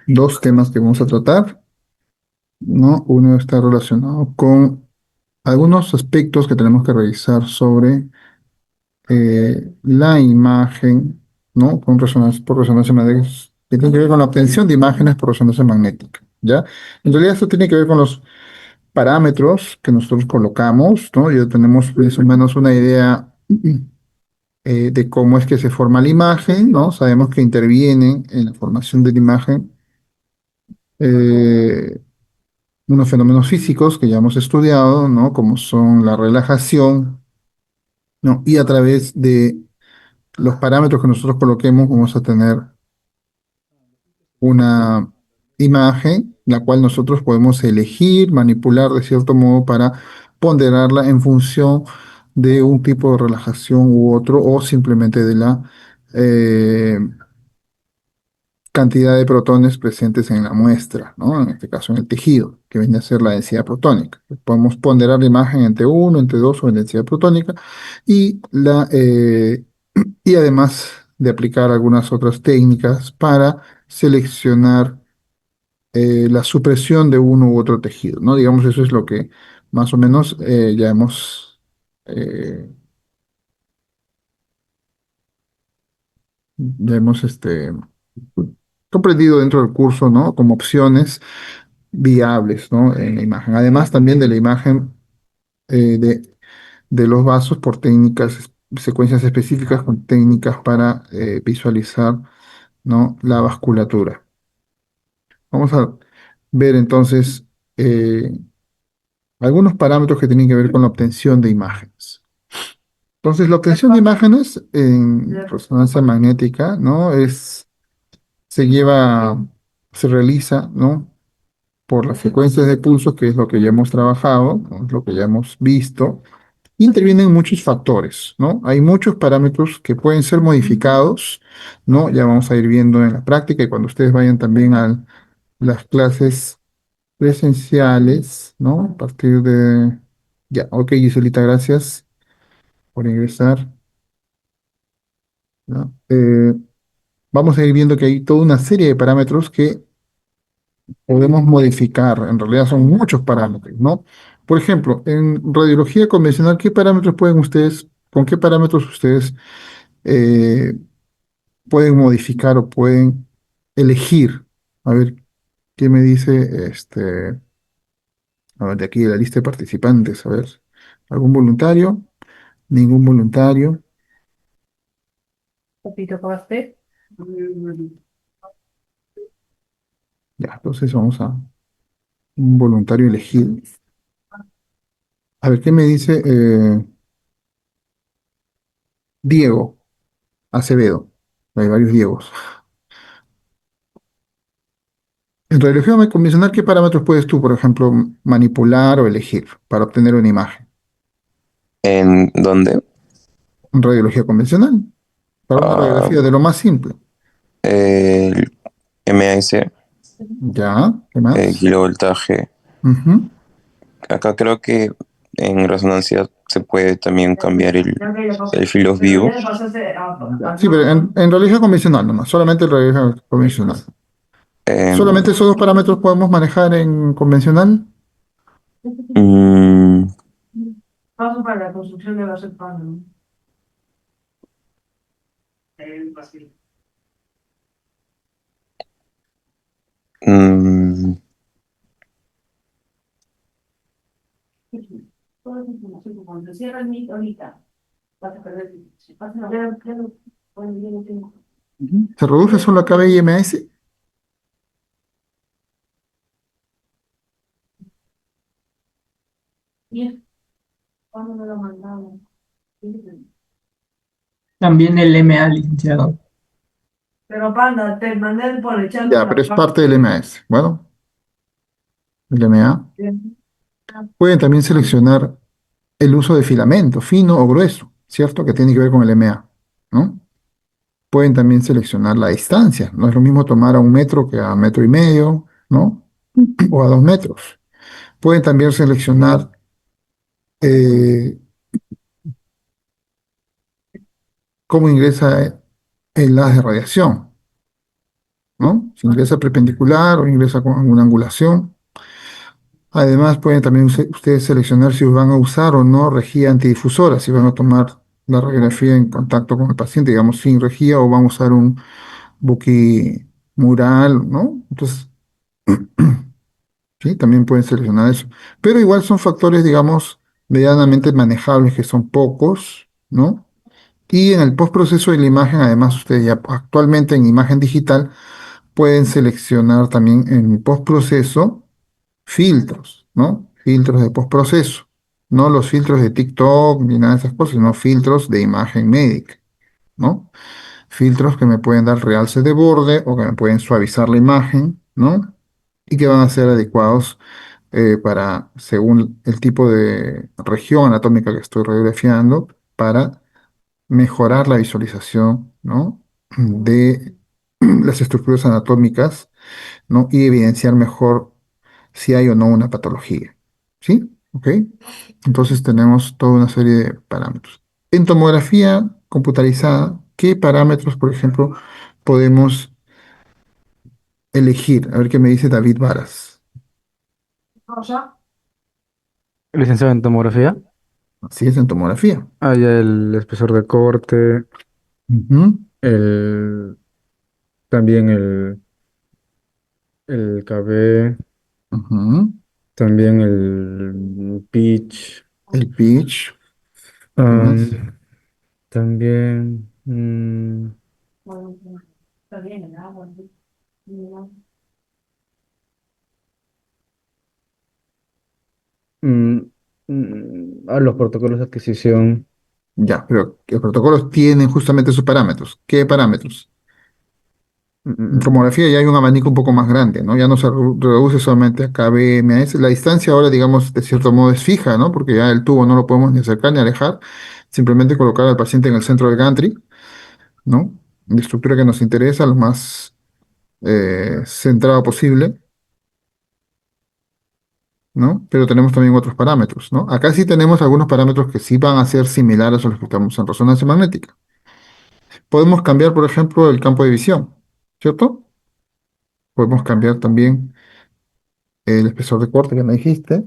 Dos temas que vamos a tratar, ¿no? Uno está relacionado con algunos aspectos que tenemos que revisar sobre la imagen, ¿no? Por resonancia magnética, que tiene que ver con la obtención de imágenes por resonancia magnética, ¿ya? En realidad esto tiene que ver con los parámetros que nosotros colocamos, ¿no? Ya tenemos más o menos una idea de cómo es que se forma la imagen, ¿no? Sabemos que intervienen en la formación de la imagen. eh, Unos fenómenos físicos que ya hemos estudiado, ¿no? Como son la relajación, ¿no? Y a través de los parámetros que nosotros coloquemos, vamos a tener una imagen, la cual nosotros podemos elegir, manipular de cierto modo para ponderarla en función de un tipo de relajación u otro, o simplemente de la eh, cantidad de protones presentes en la muestra, ¿no? En este caso en el tejido, que viene a ser la densidad protónica. Podemos ponderar la imagen entre uno, entre 2 o en densidad protónica y, y además de aplicar algunas otras técnicas para seleccionar la supresión de uno u otro tejido, ¿no? Digamos, eso es lo que más o menos eh, ya hemos comprendido dentro del curso, ¿no? Como opciones viables, ¿no? En la imagen. Además también de la imagen eh, de, de los vasos por técnicas, secuencias específicas con técnicas para visualizar, ¿no? La vasculatura. Vamos a ver entonces algunos parámetros que tienen que ver con la obtención de imágenes. Entonces, la obtención de imágenes en resonancia magnética, ¿no? Se realiza, ¿no? Por las frecuencias de pulsos, que es lo que ya hemos trabajado, ¿no? Es lo que ya hemos visto. Intervienen muchos factores, ¿no? Hay muchos parámetros que pueden ser modificados, ¿no? Ya vamos a ir viendo en la práctica y cuando ustedes vayan también a las clases presenciales, ¿no? A partir de... Ya, ok, Giselita, gracias por ingresar, ¿no? Vamos a ir viendo que hay toda una serie de parámetros que podemos modificar. En realidad son muchos parámetros, ¿no? Por ejemplo, en radiología convencional, ¿qué parámetros pueden ustedes, con qué parámetros ustedes eh, pueden modificar o pueden elegir? A ver, ¿qué me dice a ver, de aquí de la lista de participantes? A ver, ¿algún voluntario? Ningún voluntario. Papito, ¿acabaste? Ya, entonces vamos a un voluntario elegido. A ver, ¿qué me dice Diego Acevedo? Hay varios Diegos. En radiología convencional, ¿qué parámetros puedes tú, por ejemplo, manipular o elegir para obtener una imagen? ¿En dónde? En radiología convencional, para una Ah, radiografía de lo más simple. el MAS, Ya, ¿qué más? kilovoltaje. Ujú. Acá creo que en resonancia se puede también cambiar el field of Pero ya view. le pasaste a Sí, pero en radiología convencional nomás, solamente en radiología convencional. Em, ¿Solamente esos dos parámetros podemos manejar en convencional? mm, paso para la construcción de base plano. mm, Toda esa información, cuando se cierra el Meet ahorita, vas a perder. Si pasan a ver, claro, bueno, yo no tengo. Ujú. ¿Se reduce solo a KBIMS? Y es cuando me lo mandaron. También el MA, licenciado. Pero Panda, te mandé por el chat Ya, pero la es parte del MS. Bueno, el MA. parte. Pueden también seleccionar el uso de filamento, fino o grueso, ¿cierto? Que tiene que ver con el MA, ¿no? Pueden también seleccionar la distancia. No es lo mismo tomar a 1 metro que a 1,5 metros, ¿no? O a 2 metros. Pueden también seleccionar eh, cómo ingresa el haz de radiación. ¿no? Si ingresa perpendicular o ingresa con alguna angulación. Además, pueden también ustedes seleccionar si van a usar o no rejilla antidifusora, si van a tomar la radiografía en contacto con el paciente, digamos, sin rejilla, o van a usar un mural, ¿no? Entonces, sí, también pueden seleccionar eso. Pero igual son factores, digamos, medianamente manejables, que son pocos, ¿no? Y en el postproceso de la imagen, además, ustedes ya actualmente en imagen digital pueden seleccionar también en el postproceso filtros, ¿no? Filtros de postproceso. No los filtros de TikTok ni nada de esas cosas, sino filtros de imagen médica, ¿no? Filtros que me pueden dar realce de borde o que me pueden suavizar la imagen, ¿no? Y que van a ser adecuados para, según el tipo de región anatómica que estoy radiografiando, para mejorar la visualización, ¿no? De las estructuras anatómicas, ¿no? Y evidenciar mejor si hay o no una patología. ¿Sí? ¿Ok? Entonces tenemos toda una serie de parámetros. En tomografía computarizada, ¿qué parámetros, por ejemplo, podemos elegir? A ver qué me dice David Varas. Rosa, Licenciado en tomografía. Así es en tomografía. Hay el espesor de corte, Ujú, el, también el KB, ujú. también el pitch, El pitch. ¿Qué más? am, también bueno, está bien, el agua, ¿no? mm, los protocolos de adquisición. Ya, pero los protocolos tienen justamente sus parámetros. ¿Qué parámetros? mm, En mm, tomografía ya hay un abanico un poco más grande, ¿no? Ya no se reduce solamente a KBMS. La distancia ahora, digamos, de cierto modo es fija, ¿no? Porque ya el tubo no lo podemos ni acercar ni alejar. Simplemente colocar al paciente en el centro del gantry, ¿no? La estructura que nos interesa, lo más centrado posible, ¿no? Pero tenemos también otros parámetros, ¿no? Acá sí tenemos algunos parámetros que sí van a ser similares a los que estamos en resonancia magnética. Podemos cambiar, por ejemplo, el campo de visión, ¿cierto? Podemos cambiar también el espesor de corte que me dijiste.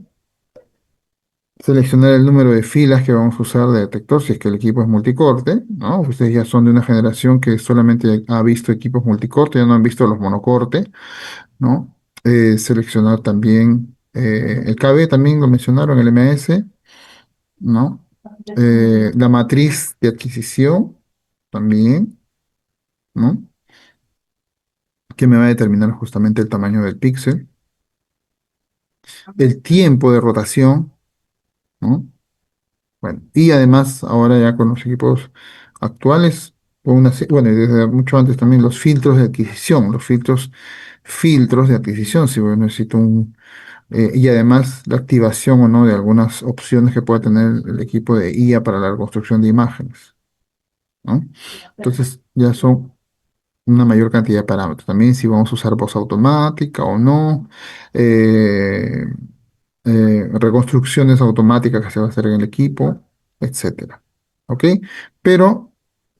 Seleccionar el número de filas que vamos a usar de detector si es que el equipo es multicorte, ¿no? Ustedes ya son de una generación que solamente ha visto equipos multicorte, ya no han visto los monocorte, ¿no? Seleccionar también el KB, también lo mencionaron, el MS, ¿no? La matriz de adquisición también, ¿no? Que me va a determinar justamente el tamaño del píxel. El tiempo de rotación, ¿no? Bueno, y además ahora ya con los equipos actuales, bueno, y desde mucho antes también los filtros de adquisición, filtros de adquisición, si bueno, necesito y además la activación o no de algunas opciones que pueda tener el equipo de IA para la reconstrucción de imágenes, ¿no? Entonces ya son una mayor cantidad de parámetros. También si vamos a usar voz automática o no, eh, reconstrucciones automáticas que se va a hacer en el equipo, etcétera. ¿Ok? Pero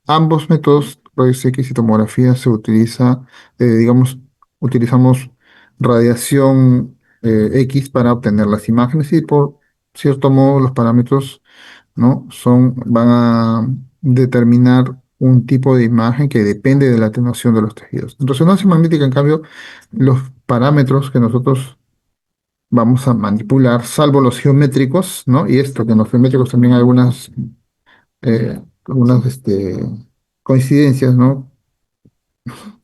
ambos métodos, rayos X y tomografía, digamos, utilizamos radiación X para obtener las imágenes y por cierto modo los parámetros, ¿no? Van a determinar un tipo de imagen que depende de la atenuación de los tejidos. En resonancia magnética, en cambio, los parámetros que nosotros vamos a manipular, salvo los geométricos, ¿no? Y esto, que en los geométricos también hay algunas coincidencias, ¿no?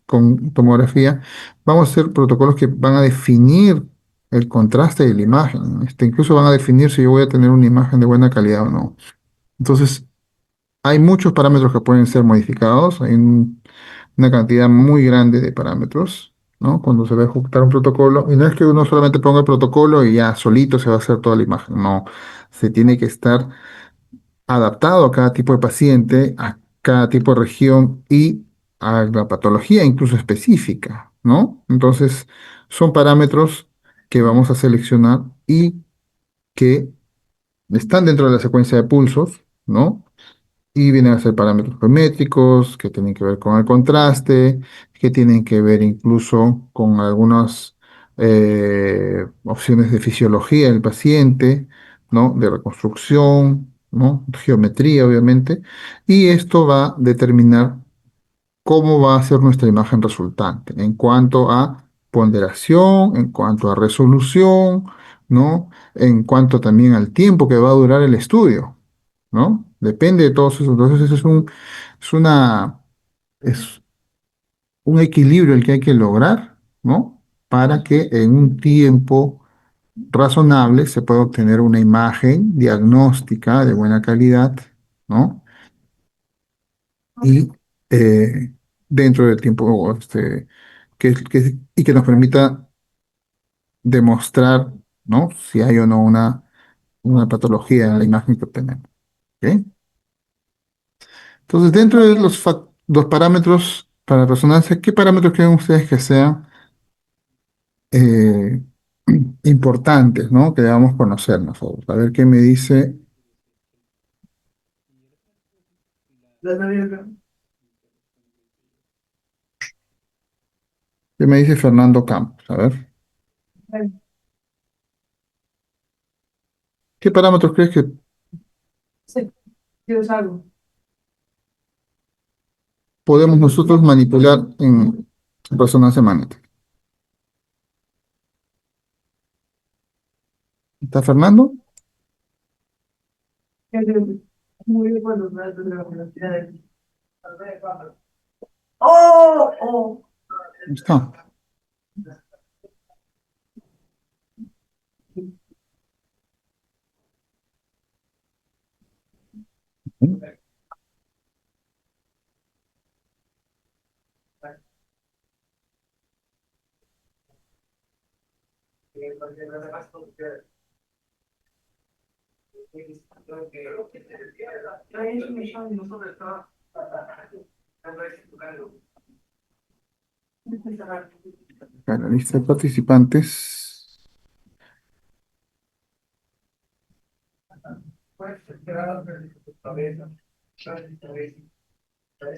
Con tomografía, vamos a hacer protocolos que van a definir el contraste de la imagen. Incluso van a definir si yo voy a tener una imagen de buena calidad o no. Entonces, hay muchos parámetros que pueden ser modificados, una cantidad muy grande de parámetros, ¿no? Cuando se va a ejecutar un protocolo, y no es que uno solamente ponga el protocolo y ya solito se va a hacer toda la imagen, no, se tiene que estar adaptado a cada tipo de paciente, a cada tipo de región y a la patología incluso específica, ¿no? Entonces, son parámetros que vamos a seleccionar y que están dentro de la secuencia de pulsos, ¿no? y vienen a ser parámetros geométricos que tienen que ver con el contraste, que tienen que ver incluso con algunas opciones de fisiología del paciente, ¿no? De reconstrucción, ¿no? Geometría, obviamente, y esto va a determinar cómo va a ser nuestra imagen resultante en cuanto a ponderación, en cuanto a resolución, ¿no? En cuanto también al tiempo que va a durar el estudio, ¿no? Depende de todos esos. Entonces, eso es un equilibrio el que hay que lograr, ¿no? Para que en un tiempo razonable se pueda obtener una imagen diagnóstica de buena calidad, ¿no? Y dentro del tiempo, y que nos permita demostrar, ¿no? Si hay o no una patología en la imagen que obtenemos, ¿ok? Entonces, dentro de los parámetros para resonancia, ¿qué parámetros creen ustedes que sean eh, importantes, ¿no? Que debamos conocer nosotros. A ver qué me dice, qué me dice Fernando Campos. A ver, ¿qué parámetros crees que Sí, yo salgo. podemos nosotros manipular en resonancia magnética? ¿Está Fernando? Muy bien, bueno, no es de la universidad de aquí. ¡Oh! ¡Oh! Está. La lista de participantes.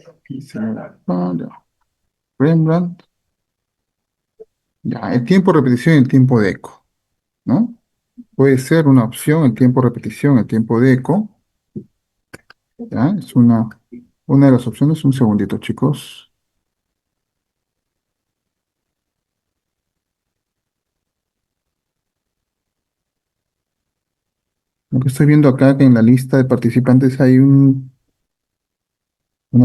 Aquí se me va. Ah, ya. Rembrandt. Ya, el tiempo de repetición y el tiempo de eco, ¿no? Puede ser una opción el tiempo de repetición, el tiempo de eco. Ya, es una de las opciones. Un segundito, chicos. Lo que estoy viendo acá que en la lista de participantes hay una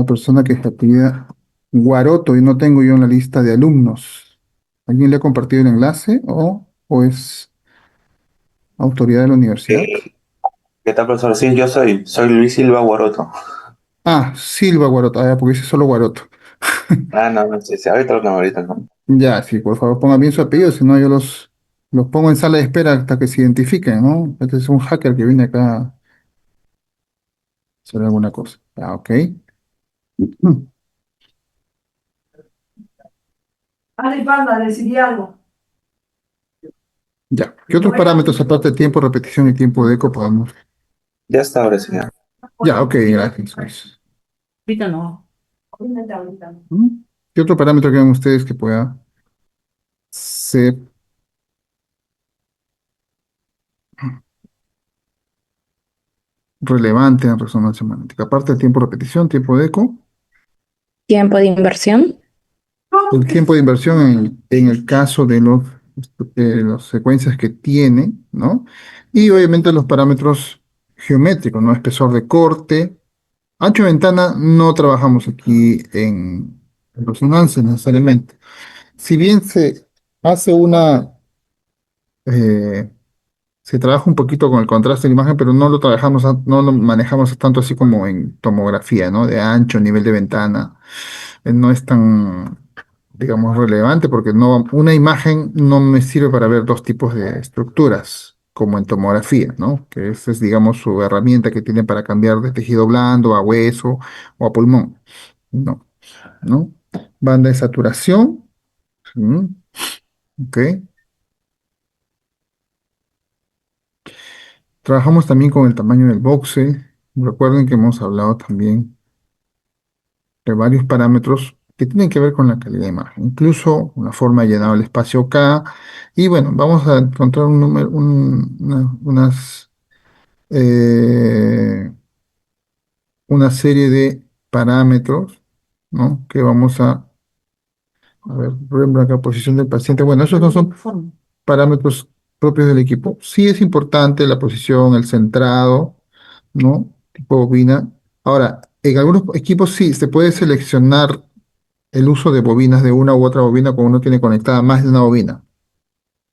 persona que se apellida Guaroto y no tengo yo en la lista de alumnos. ¿Alguien le ha compartido el enlace o es autoridad de la universidad? ¿Qué tal, profesor? Sí, soy Luis Silva Guaroto. Ah, Silva Guaroto, ah, ya, porque dice solo Guaroto. Ah, no, no, sí, sí, ahorita no. Ya, sí, por favor, ponga bien su apellido, si no yo los pongo en sala de espera hasta que se identifiquen, ¿no? Este es un hacker que viene acá a hacer alguna cosa. Ah, ok. Mm, Ale, Panda, decidí algo. Ya. ¿Qué otros parámetros aparte de tiempo, repetición y tiempo de eco podemos? Ya está, ahora sí. Ya. Ya, ok, gracias, Luis. Ahorita no. Ahorita no. ¿Mm? ¿Qué otro parámetro creen ustedes que pueda ser relevante en resonancia magnética? Aparte del tiempo de repetición, tiempo de eco, Tiempo de inversión. el tiempo de inversión en el caso de las secuencias que tiene, ¿no? Y obviamente los parámetros geométricos, ¿no? Espesor de corte, ancho de ventana, no trabajamos aquí en resonancia necesariamente. Si bien hace eh, se trabaja un poquito con el contraste de la imagen, pero no lo trabajamos, no lo manejamos tanto así como en tomografía, ¿no? De ancho, nivel de ventana. No es tan, digamos, relevante porque una imagen no me sirve para ver dos tipos de estructuras, como en tomografía, ¿no? Que esa es, digamos, su herramienta que tiene para cambiar de tejido blando a hueso o a pulmón. No, ¿no? Banda de saturación, ¿sí? Ok. Trabajamos también con el tamaño del voxel, Recuerden que hemos hablado también de varios parámetros que tienen que ver con la calidad de imagen, incluso una forma de llenar el espacio K. Y bueno, vamos a encontrar un número, eh, una serie de parámetros, ¿no? Que vamos a ver, por ejemplo, acá posición del paciente. Bueno, esos no son parámetros propios del equipo. Sí es importante la posición, el centrado, ¿no? Tipo bobina. Ahora, en algunos equipos sí se puede seleccionar el uso de bobinas de una u otra bobina cuando uno tiene conectada más de una bobina.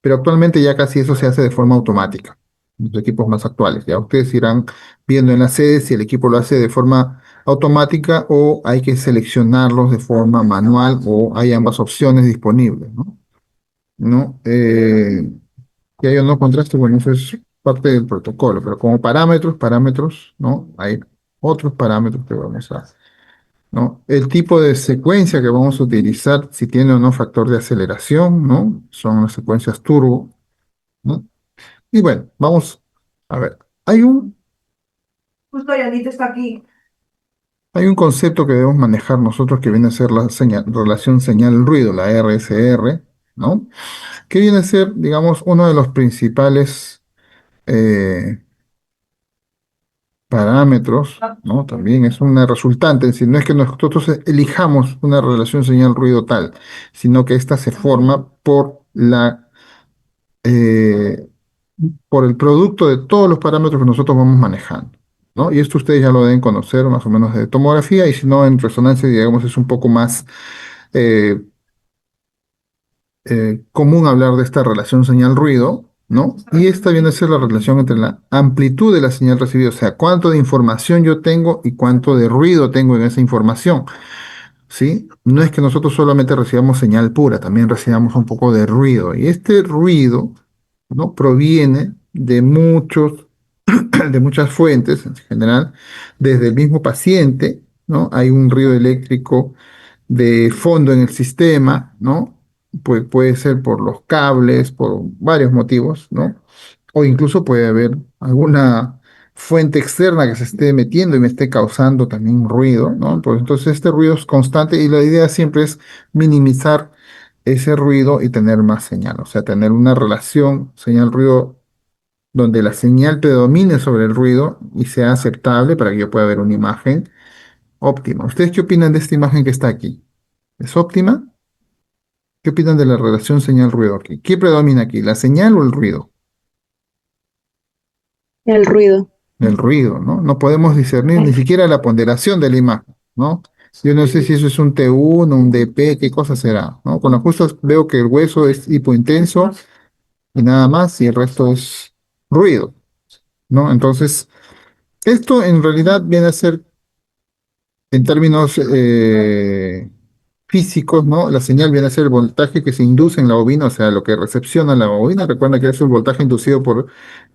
Pero actualmente ya casi eso se hace de forma automática. Los equipos más actuales. Ya ustedes irán viendo en la sede si el equipo lo hace de forma automática o hay que seleccionarlos de forma manual o hay ambas opciones disponibles, ¿no? ¿No? Que haya no contraste, bueno, eso es parte del protocolo, pero como parámetros, ¿no? Hay otros parámetros que vamos a, ¿no? El tipo de secuencia que vamos a utilizar, si tiene o no factor de aceleración, ¿no? Son las secuencias turbo, ¿no? Y bueno, vamos a ver. Justo Yanita está aquí. Hay un concepto que debemos manejar nosotros que viene a ser la relación señal-ruido, la RSR, ¿no? Que viene a ser, digamos, uno de los principales eh, parámetros, ¿no? También es una resultante, si no es que nosotros elijamos una relación señal-ruido tal, sino que ésta se forma eh, por el producto de todos los parámetros que nosotros vamos manejando, ¿no? Y esto ustedes ya lo deben conocer más o menos de tomografía, y si no, en resonancia, digamos, es un poco más eh, común hablar de esta relación señal-ruido, ¿no? Y esta viene a ser la relación entre la amplitud de la señal recibida, o sea, cuánto de información yo tengo y cuánto de ruido tengo en esa información, ¿sí? No es que nosotros solamente recibamos señal pura, también recibamos un poco de ruido, y este ruido, ¿no? Proviene de muchas fuentes en general, desde el mismo paciente, ¿no? Hay un ruido eléctrico de fondo en el sistema, ¿no? Pues puede ser por los cables, por varios motivos, ¿no? O incluso puede haber alguna fuente externa que se esté metiendo y me esté causando también ruido, ¿no? Pues entonces este ruido es constante y la idea siempre es minimizar ese ruido y tener más señal, o sea, tener una relación señal-ruido donde la señal predomine sobre el ruido y sea aceptable para que yo pueda ver una imagen óptima. ¿Ustedes qué opinan de esta imagen que está aquí? ¿Es óptima? ¿Qué opinan de la relación señal-ruido aquí? ¿Qué predomina aquí, la señal o el ruido? El ruido. El ruido, ¿no? No podemos discernir ni siquiera la ponderación de la imagen, ¿no? Yo no sé si eso es un T1, un DP, qué cosa será, ¿no? Con las justas veo que el hueso es hipointenso y nada más, y el resto es ruido, ¿no? Entonces, esto en realidad viene a ser, en términos físicos, ¿no? La señal viene a ser el voltaje que se induce en la bobina, o sea, lo que recepciona la bobina. Recuerda que es un voltaje inducido por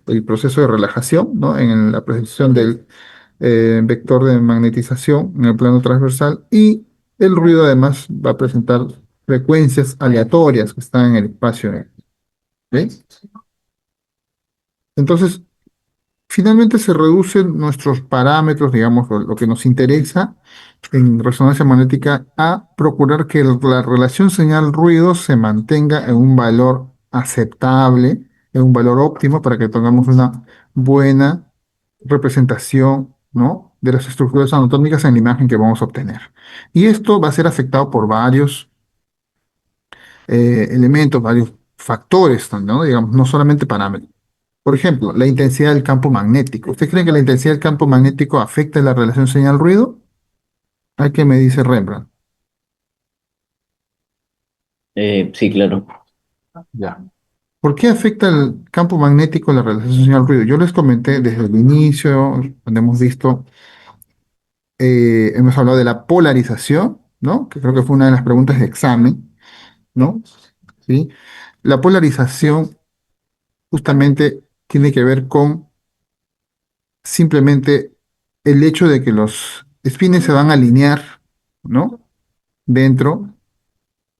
el proceso de relajación, ¿no? En la precesión del vector de magnetización en el plano transversal. Y el ruido además va a presentar frecuencias aleatorias que están en el espacio. ¿Ves? Entonces, finalmente se reducen nuestros parámetros, digamos, lo que nos interesa en resonancia magnética a procurar que la relación señal-ruido se mantenga en un valor aceptable, en un valor óptimo para que tengamos una buena representación, ¿no? De las estructuras anatómicas en la imagen que vamos a obtener. Y esto va a ser afectado por varios elementos, varios factores, ¿no? Digamos, no solamente parámetros. Por ejemplo, la intensidad del campo magnético. ¿Usted cree que la intensidad del campo magnético afecta la relación señal-ruido? ¿A qué me dice Rembrandt? Sí, claro. Ya. ¿Por qué afecta el campo magnético la relación señal-ruido? Yo les comenté desde el inicio, cuando hemos visto, hemos hablado de la polarización, ¿no? Que creo que fue una de las preguntas de examen, ¿no? ¿Sí? La polarización justamente tiene que ver con simplemente el hecho de que los espines se van a alinear, ¿no? Dentro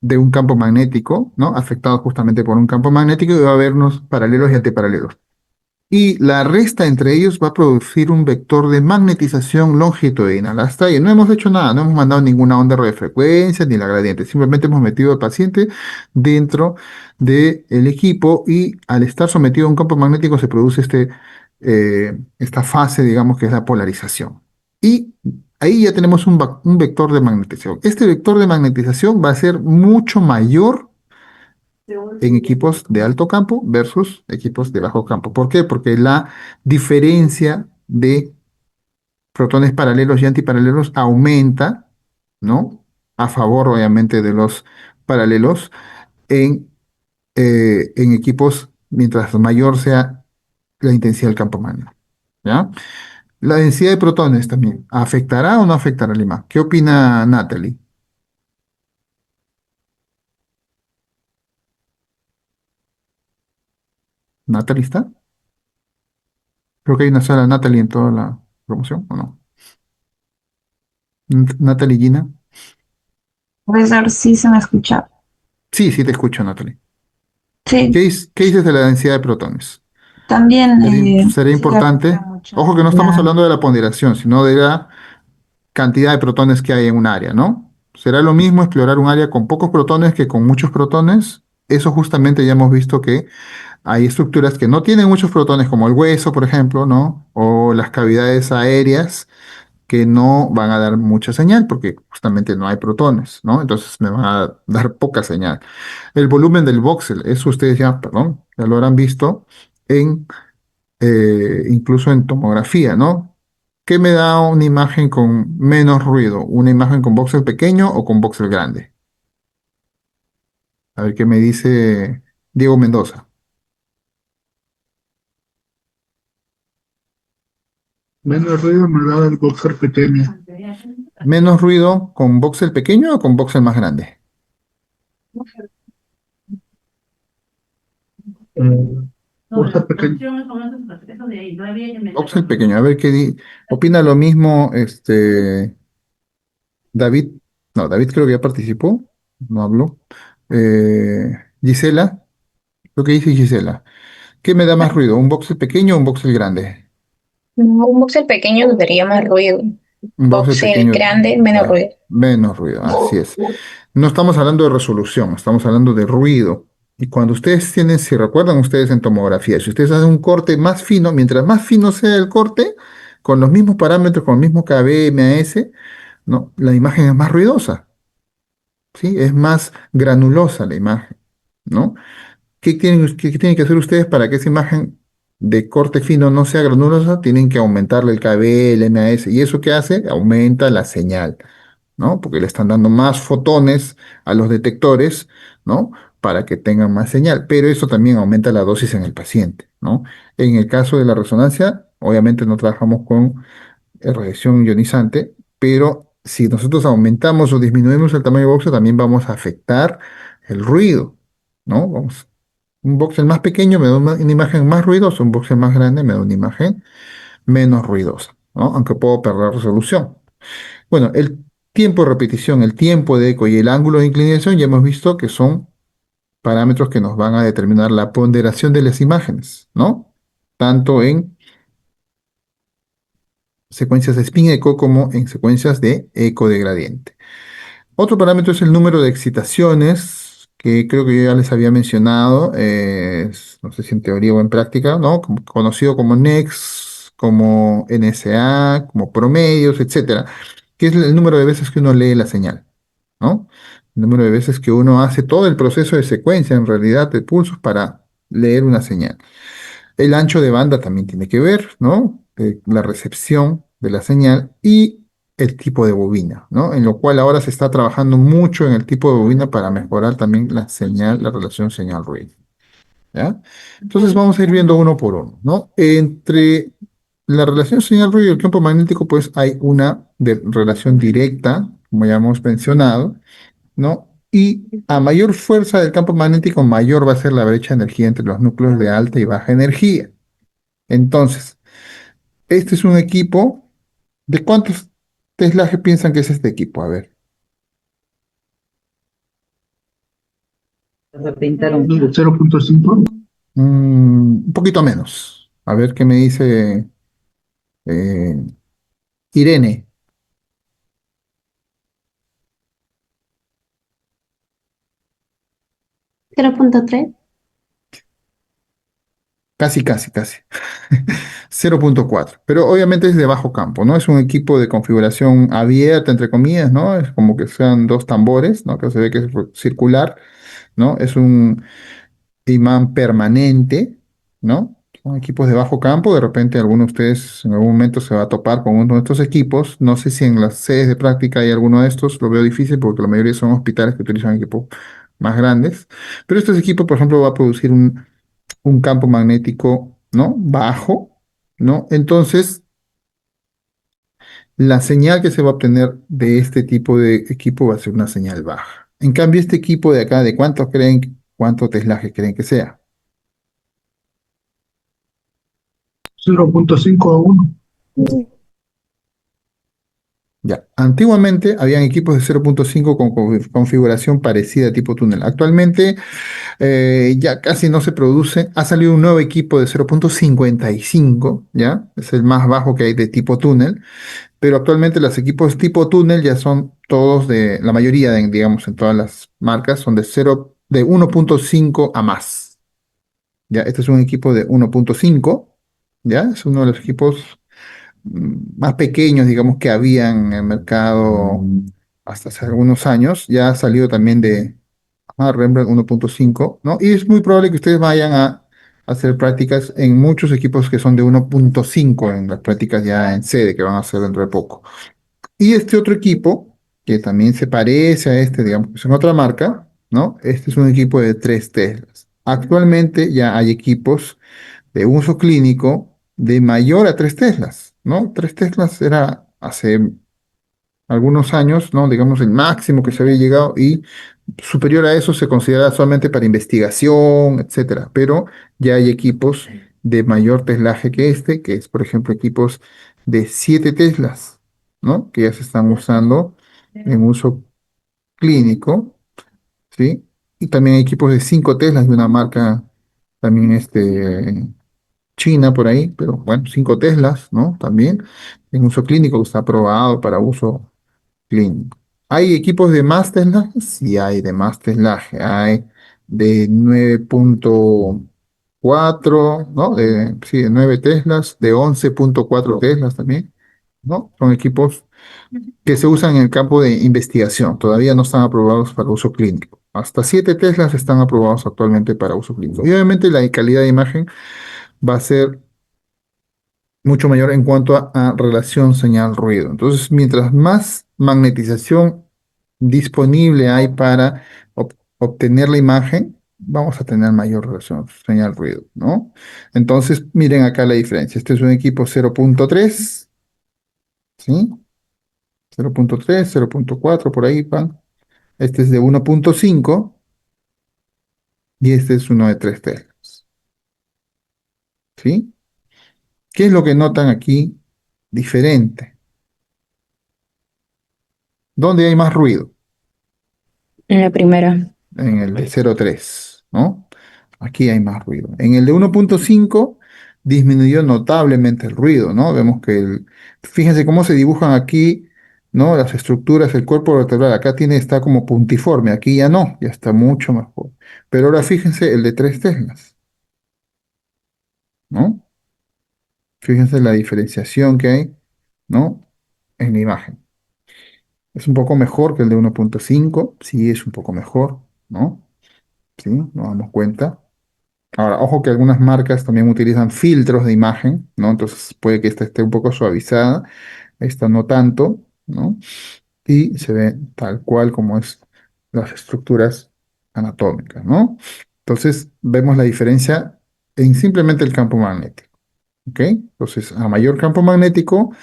de un campo magnético, ¿no? Afectado justamente por un campo magnético y va a haber unos paralelos y antiparalelos. y la resta entre ellos va a producir un vector de magnetización longitudinal. Hasta ahí no hemos hecho nada, no hemos mandado ninguna onda de radiofrecuencia ni la gradiente, simplemente hemos metido al paciente dentro del equipo y al estar sometido a un campo magnético se produce esta fase, digamos, que es la polarización. Y ahí ya tenemos un vector de magnetización. Este vector de magnetización va a ser mucho mayor en equipos de alto campo versus equipos de bajo campo. ¿Por qué? Porque la diferencia de protones paralelos y antiparalelos aumenta, ¿no? A favor, obviamente, de los paralelos en equipos mientras mayor sea la intensidad del campo magnético, ¿ya? La densidad de protones también, ¿afectará o no afectará al imán? ¿Qué opina Natalie? ¿Natalie está? Creo que hay una sola Natalie en toda la promoción, ¿o no? Natalie Gina. Profesor, sí se me escucha. Sí, sí te escucho, Natalie. Sí, ¿Qué dices de la densidad de protones? también Sería sí importante, afecta mucho ojo que no estamos la... hablando de la ponderación, sino de la cantidad de protones que hay en un área, ¿no? ¿Será lo mismo explorar un área con pocos protones que con muchos protones? Eso justamente ya hemos visto que hay estructuras que no tienen muchos protones, como el hueso, por ejemplo, ¿no? O las cavidades aéreas que no van a dar mucha señal porque justamente no hay protones, ¿no? Entonces me van a dar poca señal. El volumen del voxel, eso ustedes ya, perdón, ya lo habrán visto en incluso en tomografía, ¿no? ¿Qué me da una imagen con menos ruido? ¿Una imagen con voxel pequeño o con voxel grande? A ver qué me dice Diego Mendoza. Menos ruido me da el boxer pequeño. ¿Menos ruido con voxel pequeño o con voxel más grande? Eh, No, boxer la pequeño. opción es como eso de ahí, no había que meter Voxel pequeño. A ver opina lo mismo David. No, David creo que ya participó. No habló. Eh, Gisela. Lo que dice Gisela. ¿Qué me da más ruido? ¿Un voxel pequeño o un voxel grande? Un voxel pequeño nos daría más ruido. Un voxel Voxel pequeño grande, menos da ruido. menos ruido, así es. No estamos hablando de resolución, estamos hablando de ruido. Y cuando ustedes tienen, si recuerdan ustedes en tomografía, si ustedes hacen un corte más fino, mientras más fino sea el corte, con los mismos parámetros, con el mismo KB, MAS, ¿no? La imagen es más ruidosa, ¿sí? Es más granulosa la imagen, ¿no? ¿Qué tienen que hacer ustedes para que esa imagen de corte fino no sea granulosa? Tienen que aumentarle el KB, el MAS. ¿Y eso qué hace? Aumenta la señal, ¿no? Porque le están dando más fotones a los detectores, ¿no? Para que tengan más señal. Pero eso también aumenta la dosis en el paciente, ¿no? En el caso de la resonancia, obviamente no trabajamos con radiación ionizante, pero si nosotros aumentamos o disminuimos el tamaño de boxeo, también vamos a afectar el ruido, ¿no? Un voxel más pequeño me da una imagen más ruidosa, un voxel más grande me da una imagen menos ruidosa, ¿no? Aunque puedo perder resolución. Bueno, el tiempo de repetición, el tiempo de eco y el ángulo de inclinación ya hemos visto que son parámetros que nos van a determinar la ponderación de las imágenes, ¿no? Tanto en secuencias de spin eco como en secuencias de eco de gradiente. Otro parámetro es el número de excitaciones, que creo que yo ya les había mencionado, no sé si en teoría o en práctica, ¿no? Conocido como NEX, como NSA, como promedios, etcétera, que es el número de veces que uno lee la señal, ¿no? El número de veces que uno hace todo el proceso de secuencia, en realidad, de pulsos para leer una señal. El ancho de banda también tiene que ver, ¿no? La recepción de la señal y el tipo de bobina, ¿no? En lo cual ahora se está trabajando mucho en el tipo de bobina para mejorar también la señal, la relación señal-ruido, ¿ya? Entonces vamos a ir viendo uno por uno, ¿no? Entre la relación señal-ruido y el campo magnético, pues hay una relación directa, como ya hemos mencionado, ¿no? Y a mayor fuerza del campo magnético, mayor va a ser la brecha de energía entre los núcleos de alta y baja energía. Entonces, este es un equipo. ¿De cuántos teslajes piensan que es este equipo? A ver, 0.5. un poquito menos. A ver qué me dice eh, Irene. 0.3. Casi, casi, casi. 0.4. Pero obviamente es de bajo campo, ¿no? Es un equipo de configuración abierta, entre comillas, ¿no? Es como que sean dos tambores, ¿no? Que se ve que es circular, ¿no? Es un imán permanente, ¿no? Son equipos de bajo campo. De repente alguno de ustedes en algún momento se va a topar con uno de estos equipos. No sé si en las sedes de práctica hay alguno de estos. Lo veo difícil porque la mayoría son hospitales que utilizan equipos más grandes. Pero estos equipos, por ejemplo, va a producir un campo magnético, ¿no? Bajo, ¿no? Entonces, la señal que se va a obtener de este tipo de equipo va a ser una señal baja. En cambio, este equipo de acá, ¿de cuánto teslaje creen que sea? 0.5 a 1. Ya, antiguamente habían equipos de 0.5 con configuración parecida a tipo túnel. Actualmente ya casi no se produce. Ha salido un nuevo equipo de 0.55, ¿ya? Es el más bajo que hay de tipo túnel. Pero actualmente los equipos tipo túnel ya son todos la mayoría, digamos, en todas las marcas, son de 1.5 a más. Ya, este es un equipo de 1.5, ya, es uno de los equipos más pequeños, digamos, que había en el mercado hasta hace algunos años. Ya ha salido también de Rembrandt 1.5, ¿no? Y es muy probable que ustedes vayan a hacer prácticas en muchos equipos que son de 1.5 en las prácticas ya en sede que van a hacer dentro de poco. Y este otro equipo, que también se parece a este, digamos, que es en otra marca, ¿no? Este es un equipo de 3 Teslas. Actualmente ya hay equipos de uso clínico de mayor a 3 Teslas, ¿no? 3 Teslas era hace algunos años, ¿no? Digamos el máximo que se había llegado y superior a eso se considera solamente para investigación, etcétera. Pero ya hay equipos de mayor teslaje que este, que es, por ejemplo, equipos de 7 Teslas, ¿no? Que ya se están usando en uso clínico, ¿sí? Y también hay equipos de 5 Teslas de una marca también China por ahí, pero bueno, 5 Teslas, ¿no? También en uso clínico que está aprobado para uso clínico. ¿Hay equipos de más teslaje? Sí, hay de más teslaje. Hay de 9.4, ¿no? Sí, de 9 Teslas, de 11.4 Teslas también, ¿no? Son equipos que se usan en el campo de investigación. Todavía no están aprobados para uso clínico. Hasta 7 Teslas están aprobados actualmente para uso clínico. Y obviamente la calidad de imagen va a ser mucho mayor en cuanto a relación señal-ruido. Entonces, mientras más magnetización disponible hay para obtener la imagen, vamos a tener mayor relación señal-ruido, ¿no? Entonces, miren acá la diferencia. Este es un equipo 0.3, ¿sí? 0.3, 0.4, por ahí van. Este es de 1.5 y este es uno de 3 Teslas, ¿sí? ¿Qué es lo que notan aquí diferente? ¿Dónde hay más ruido? En la primera. En el de 0.3, ¿no? Aquí hay más ruido. En el de 1.5 disminuyó notablemente el ruido, ¿no? Vemos que fíjense cómo se dibujan aquí, ¿no? Las estructuras, el cuerpo vertebral, acá está como puntiforme, aquí ya no, ya está mucho mejor. Pero ahora fíjense el de 3 Teslas, ¿no? Fíjense la diferenciación que hay, ¿no? En la imagen. Es un poco mejor que el de 1.5, sí, es un poco mejor, ¿no? Sí, nos damos cuenta. Ahora, ojo que algunas marcas también utilizan filtros de imagen, ¿no? Entonces puede que esta esté un poco suavizada, esta no tanto, ¿no? Y se ve tal cual como es las estructuras anatómicas, ¿no? Entonces vemos la diferencia en simplemente el campo magnético, ¿ok? Entonces, a mayor campo magnético,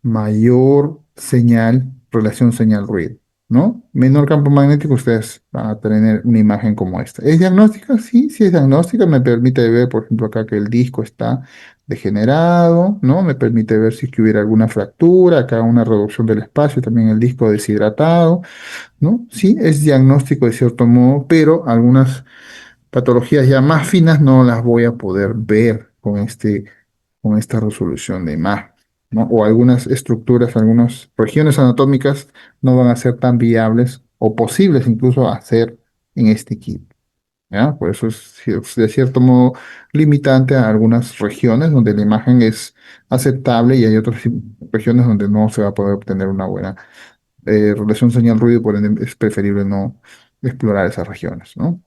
mayor señal, relación señal-ruido, ¿no? Menor campo magnético, ustedes van a tener una imagen como esta. ¿Es diagnóstica? Sí, sí es diagnóstica. Me permite ver, por ejemplo, acá que el disco está degenerado, ¿no? Me permite ver si es que hubiera alguna fractura, acá una reducción del espacio, también el disco deshidratado, ¿no? Sí, es diagnóstico de cierto modo, pero algunas patologías ya más finas no las voy a poder ver con este con esta resolución de imagen, ¿no? O algunas estructuras, algunas regiones anatómicas no van a ser tan viables o posibles incluso hacer en este equipo. ¿Ya? Por eso es de cierto modo limitante a algunas regiones donde la imagen es aceptable y hay otras regiones donde no se va a poder obtener una buena relación señal-ruido, por ende es preferible no explorar esas regiones, ¿no?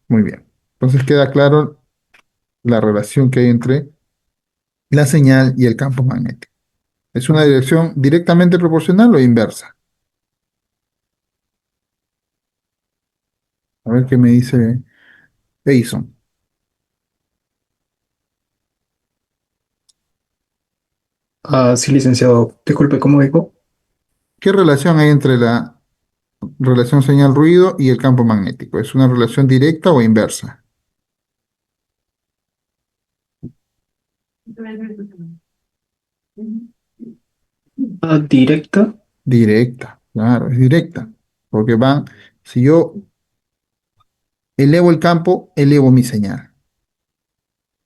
Muy bien. Entonces queda claro la relación que hay entre la señal y el campo magnético. ¿Es una dirección directamente proporcional o inversa? A ver qué me dice Edison. Sí, licenciado. Disculpe, ¿cómo dijo? ¿Qué relación hay entre la relación señal-ruido y el campo magnético? ¿Es una relación directa o inversa? Directa. Directa, claro, es directa. Porque si yo elevo el campo, elevo mi señal,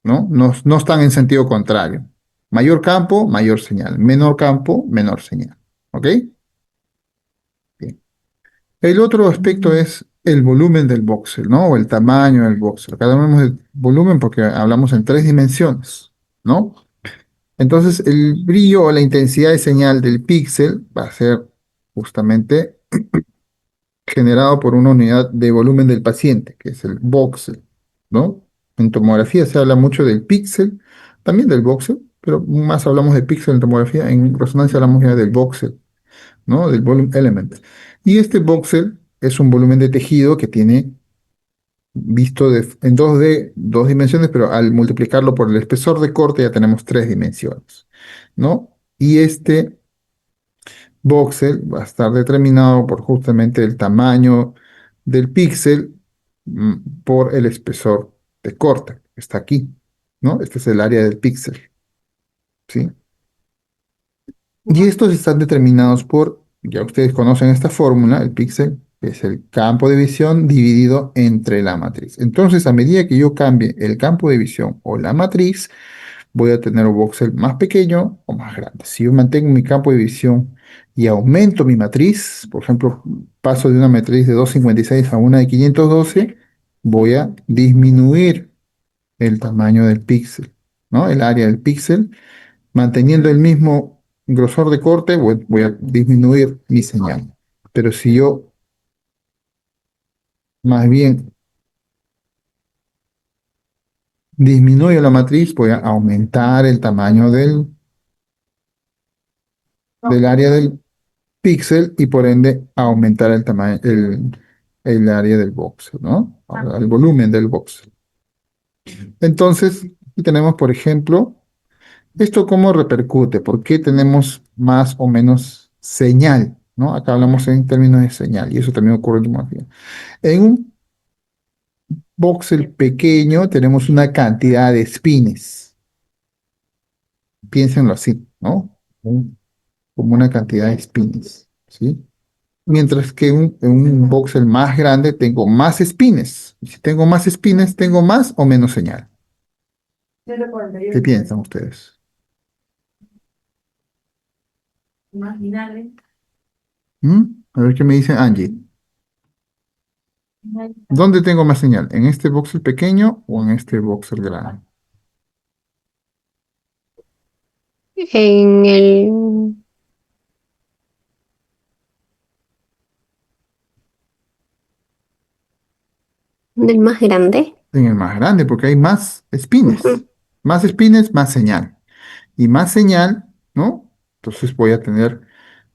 ¿no? No, no están en sentido contrario. Mayor campo, mayor señal. Menor campo, menor señal. ¿Ok? Bien. El otro aspecto es el volumen del voxel, ¿no? O el tamaño del voxel. Acá hablamos de volumen porque hablamos en 3 dimensiones, ¿no? Entonces, el brillo o la intensidad de señal del píxel va a ser justamente generado por una unidad de volumen del paciente, que es el voxel, ¿no? En tomografía se habla mucho del píxel, también del voxel, pero más hablamos de píxel en tomografía, en resonancia hablamos ya del voxel, ¿no? Del volume element. Y este voxel es un volumen de tejido que tiene visto en 2D, 2 dimensiones, pero al multiplicarlo por el espesor de corte ya tenemos 3 dimensiones, ¿no? Y este voxel va a estar determinado por justamente el tamaño del píxel por el espesor de corte, que está aquí, ¿no? Este es el área del píxel, ¿sí? Y estos están determinados por, ya ustedes conocen esta fórmula, el píxel es el campo de visión dividido entre la matriz. Entonces, a medida que yo cambie el campo de visión o la matriz, voy a tener un voxel más pequeño o más grande. Si yo mantengo mi campo de visión y aumento mi matriz, por ejemplo, paso de una matriz de 256 a una de 512, voy a disminuir el tamaño del píxel, ¿no? El área del píxel. Manteniendo el mismo grosor de corte, voy a disminuir mi señal. Pero si yo más bien disminuyo la matriz, voy a aumentar el tamaño del área del píxel y por ende aumentar el tamaño, el área del voxel, ¿no? El volumen del voxel. Entonces, aquí tenemos, por ejemplo, esto cómo repercute, por qué tenemos más o menos señal, ¿no? Acá hablamos en términos de señal y eso también ocurre en tomografía. En un voxel pequeño tenemos una cantidad de espines, piénsenlo así, ¿no? Como una cantidad de espines, ¿sí? Mientras que en un voxel más grande tengo más espines. Y si tengo más espines, tengo más o menos señal. ¿Qué piensan ustedes? Imaginarle. A ver qué me dice Angie. ¿Dónde tengo más señal? ¿En este voxel pequeño o en este voxel grande? En el del más grande. En el más grande, porque hay más espines. Más espines, más señal. Y más señal, ¿no? Entonces voy a tener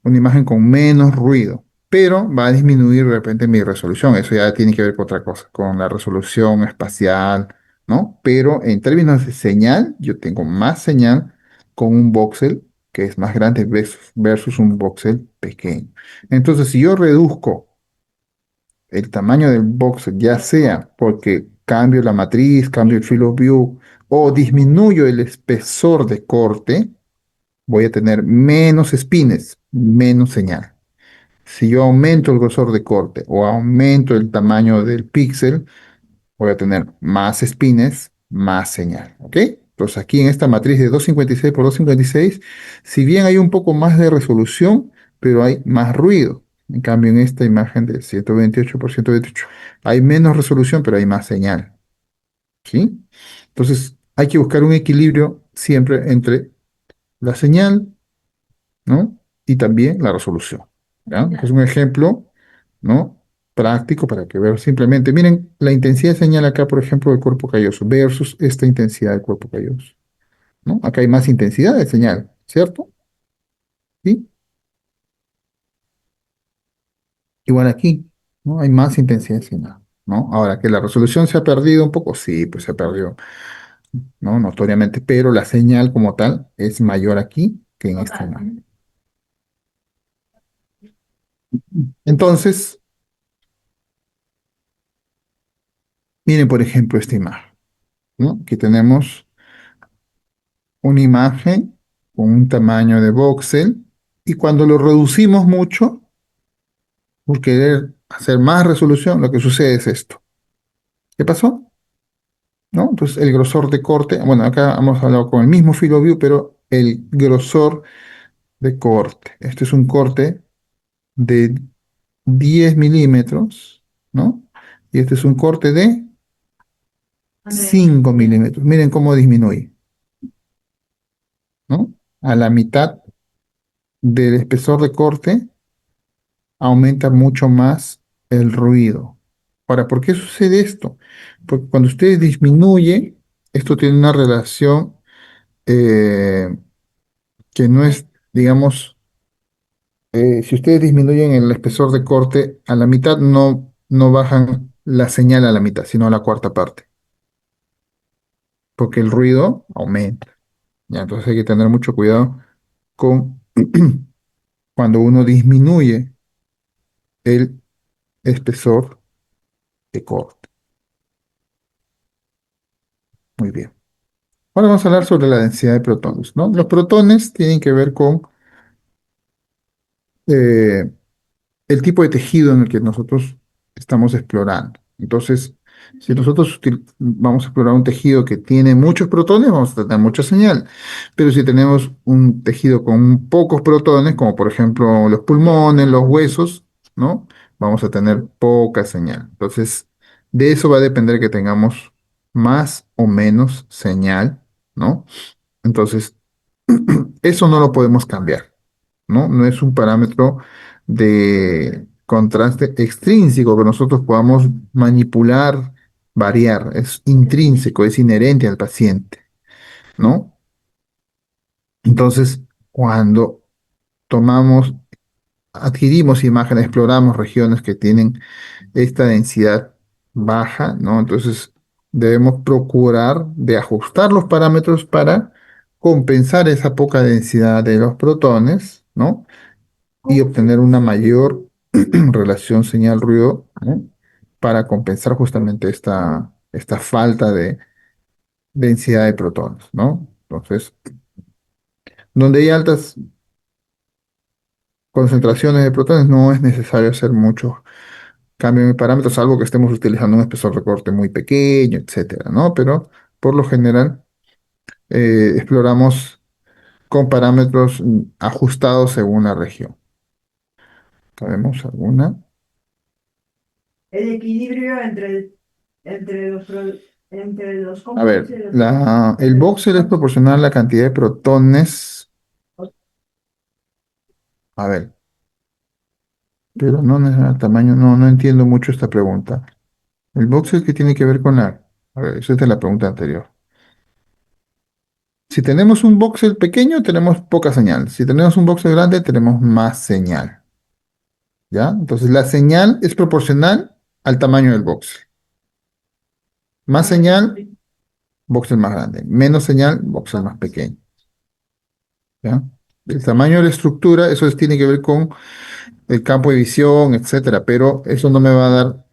una imagen con menos ruido, pero va a disminuir de repente mi resolución. Eso ya tiene que ver con otra cosa, con la resolución espacial, ¿no? Pero en términos de señal, yo tengo más señal con un voxel que es más grande versus un voxel pequeño. Entonces, si yo reduzco el tamaño del voxel, ya sea porque cambio la matriz, cambio el field of view o disminuyo el espesor de corte, voy a tener menos espines, menos señal. Si yo aumento el grosor de corte o aumento el tamaño del píxel, voy a tener más espines, más señal. ¿Ok? Entonces aquí en esta matriz de 256 por 256, si bien hay un poco más de resolución, pero hay más ruido. En cambio en esta imagen de 128 por 128 hay menos resolución, pero hay más señal. ¿Sí? Entonces hay que buscar un equilibrio siempre entre la señal, ¿no? Y también la resolución. ¿Ya? Es un ejemplo, ¿no? Práctico para que vean simplemente. Miren la intensidad de señal acá, por ejemplo, del cuerpo calloso versus esta intensidad del cuerpo calloso, ¿no? Acá hay más intensidad de señal, ¿cierto? ¿Sí? Igual aquí, ¿no? Hay más intensidad de señal, ¿no? Ahora, que la resolución se ha perdido un poco, sí, pues se perdió, ¿no? Notoriamente, pero la señal como tal es mayor aquí que en esta imagen. Entonces, miren, por ejemplo, esta imagen, ¿no? Aquí tenemos una imagen con un tamaño de voxel y cuando lo reducimos mucho, por querer hacer más resolución, lo que sucede es esto. ¿Qué pasó? ¿No? Entonces el grosor de corte, bueno, acá hemos hablado con el mismo FiloView, pero el grosor de corte. Este es un corte de 10 milímetros, ¿no? Y este es un corte de 5 milímetros. Miren cómo disminuye, ¿no? A la mitad del espesor de corte aumenta mucho más el ruido. Ahora, ¿por qué sucede esto? Porque cuando usted disminuye, esto tiene una relación eh, que no es, digamos, si ustedes disminuyen el espesor de corte a la mitad, no bajan la señal a la mitad, sino a la cuarta parte, porque el ruido aumenta. ¿Ya? Entonces hay que tener mucho cuidado con cuando uno disminuye el espesor de corte. Muy bien. Ahora vamos a hablar sobre la densidad de protones, ¿no? Los protones tienen que ver con eh, el tipo de tejido en el que nosotros estamos explorando. Entonces, si nosotros vamos a explorar un tejido que tiene muchos protones, vamos a tener mucha señal. Pero si tenemos un tejido con pocos protones, como por ejemplo los pulmones, los huesos, ¿no? Vamos a tener poca señal. Entonces, de eso va a depender que tengamos más o menos señal, ¿no? Entonces, eso no lo podemos cambiar, ¿no? No es un parámetro de contraste extrínseco que nosotros podamos manipular, variar. Es intrínseco, es inherente al paciente, ¿no? Entonces, cuando tomamos, adquirimos imágenes, exploramos regiones que tienen esta densidad baja, ¿no? Entonces, debemos procurar de ajustar los parámetros para compensar esa poca densidad de los protones, ¿no? Y obtener una mayor relación señal-ruido, ¿no? Para compensar justamente esta falta de densidad de protones, ¿no? Entonces, donde hay altas concentraciones de protones, no es necesario hacer mucho cambio de parámetros, salvo que estemos utilizando un espesor de corte muy pequeño, etcétera, ¿no? Pero por lo general exploramos con parámetros ajustados según la región. ¿Sabemos alguna? El equilibrio entre entre los A ver, compuestos y los el voxel es proporcional a la cantidad de protones. A ver, pero no es el tamaño, no entiendo mucho esta pregunta. El voxel que tiene que ver con la... A ver, esa es de la pregunta anterior. Si tenemos un voxel pequeño, tenemos poca señal. Si tenemos un voxel grande, tenemos más señal. ¿Ya? Entonces la señal es proporcional al tamaño del voxel. Más señal, voxel más grande. Menos señal, voxel más pequeño. ¿Ya? El tamaño de la estructura, tiene que ver con el campo de visión, etcétera, pero eso no me va a dar.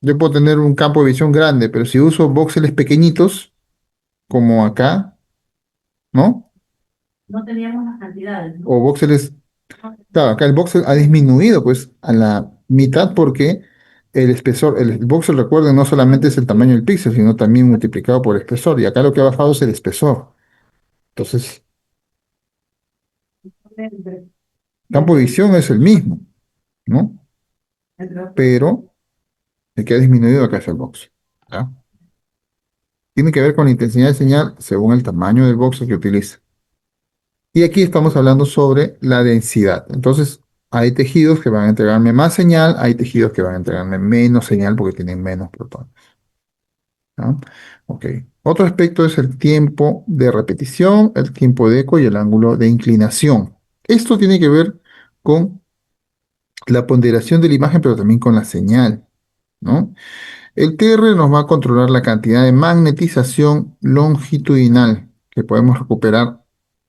Yo puedo tener un campo de visión grande, pero si uso voxeles pequeñitos, como acá, ¿no? no teníamos las cantidades, ¿no? O voxeles, claro, acá el voxel ha disminuido pues a la mitad porque el espesor, el voxel, recuerden, no solamente es el tamaño del píxel, sino también multiplicado por el espesor. Y acá lo que ha bajado es el espesor. Entonces, campo de visión es el mismo, ¿no? Pero el que ha disminuido acá es el voxel. ¿Ya? Tiene que ver con la intensidad de señal según el tamaño del voxel que utiliza. Y aquí estamos hablando sobre la densidad. Entonces, hay tejidos que van a entregarme más señal, hay tejidos que van a entregarme menos señal porque tienen menos protones. ¿Ya? Ok. Otro aspecto es el tiempo de repetición, el tiempo de eco y el ángulo de inclinación. Esto tiene que ver con la ponderación de la imagen, pero también con la señal, ¿no? El TR nos va a controlar la cantidad de magnetización longitudinal que podemos recuperar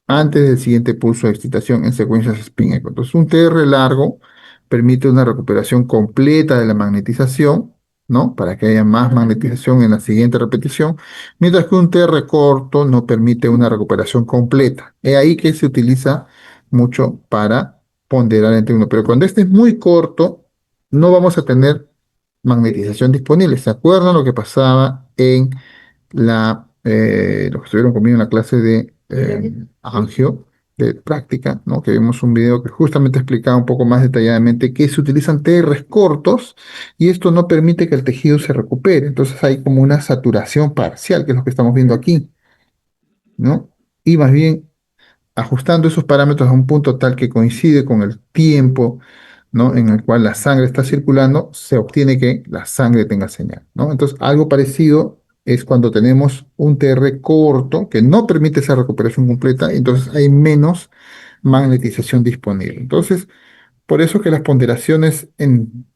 antes del siguiente pulso de excitación en secuencias spin-echo. Entonces, un TR largo permite una recuperación completa de la magnetización, ¿no? Para que haya más magnetización en la siguiente repetición, mientras que un TR corto no permite una recuperación completa. Es ahí que se utiliza mucho para ponderar entre uno. Pero cuando este es muy corto, no vamos a tener magnetización disponible. ¿Se acuerdan lo que pasaba en lo que estuvieron conmigo en la clase de angio, de práctica, ¿no? Que vimos un video que justamente explicaba un poco más detalladamente que se utilizan TRs cortos y esto no permite que el tejido se recupere. Entonces hay como una saturación parcial, que es lo que estamos viendo aquí, ¿no? Y más bien ajustando esos parámetros a un punto tal que coincide con el tiempo, ¿no? En el cual la sangre está circulando, se obtiene que la sangre tenga señal, ¿no? Entonces, algo parecido es cuando tenemos un TR corto que no permite esa recuperación completa, entonces hay menos magnetización disponible. Entonces, por eso que las ponderaciones en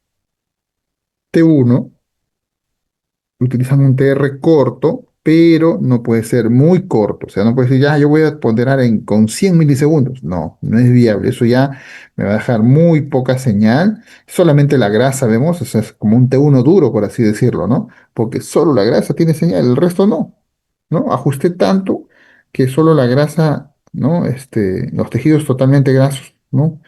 T1 utilizan un TR corto, pero no puede ser muy corto. O sea, no puede decir, ya, yo voy a ponderar con 100 milisegundos. No, no es viable. Eso ya me va a dejar muy poca señal. Solamente la grasa vemos, o sea, es como un T1 duro, por así decirlo, ¿no? Porque solo la grasa tiene señal, el resto no, ¿no? Ajusté tanto que solo la grasa, ¿no? Los tejidos totalmente grasos, ¿no?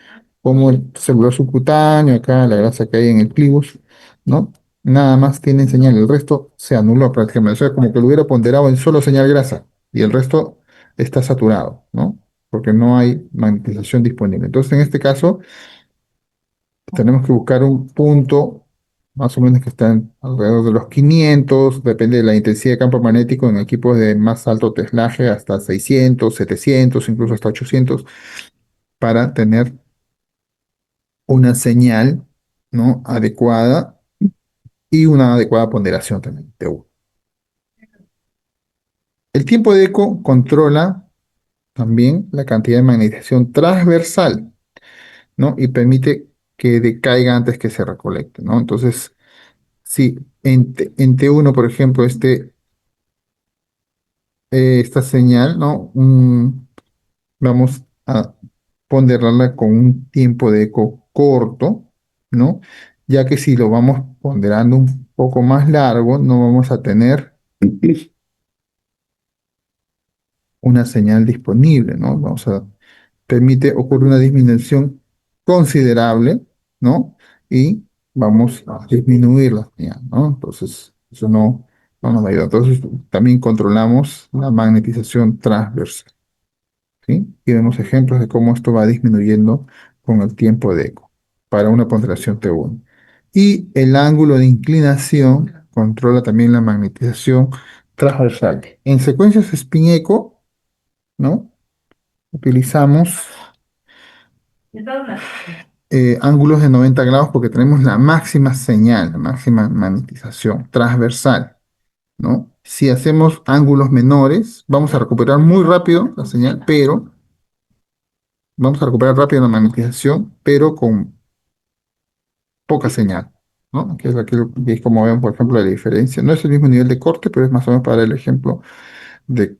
Como el celular subcutáneo, acá la grasa que hay en el clivus, ¿no? Nada más tienen señal, el resto se anuló prácticamente. O sea, como que lo hubiera ponderado en solo señal grasa y el resto está saturado, ¿no? Porque no hay magnetización disponible. Entonces, en este caso, tenemos que buscar un punto más o menos que está alrededor de los 500, depende de la intensidad de campo magnético en equipos de más alto teslaje, hasta 600, 700, incluso hasta 800, para tener una señal, ¿no? Adecuada y una adecuada ponderación también de U. El tiempo de eco controla también la cantidad de magnetización transversal, ¿no? Y permite que decaiga antes que se recolecte, ¿no? Entonces, si en T1, por ejemplo, esta señal, ¿no? Vamos a ponderarla con un tiempo de eco corto, ¿no? Ya que si lo vamos ponderando un poco más largo, no vamos a tener una señal disponible, ¿no? Ocurre una disminución considerable, ¿no? Y vamos a disminuir la señal, ¿no? Entonces, eso no nos va a ayudar. Entonces, también controlamos la magnetización transversal, ¿sí? Y vemos ejemplos de cómo esto va disminuyendo con el tiempo de eco para una ponderación T1. Y el ángulo de inclinación controla también la magnetización transversal. En secuencias spin eco, ¿no? Utilizamos ángulos de 90 grados porque tenemos la máxima señal, la máxima magnetización transversal, ¿no? Si hacemos ángulos menores, vamos a recuperar muy rápido la señal, pero vamos a recuperar rápido la magnetización, pero con poca señal, ¿no? Que es como ven, por ejemplo, la diferencia. No es el mismo nivel de corte, pero es más o menos para el ejemplo de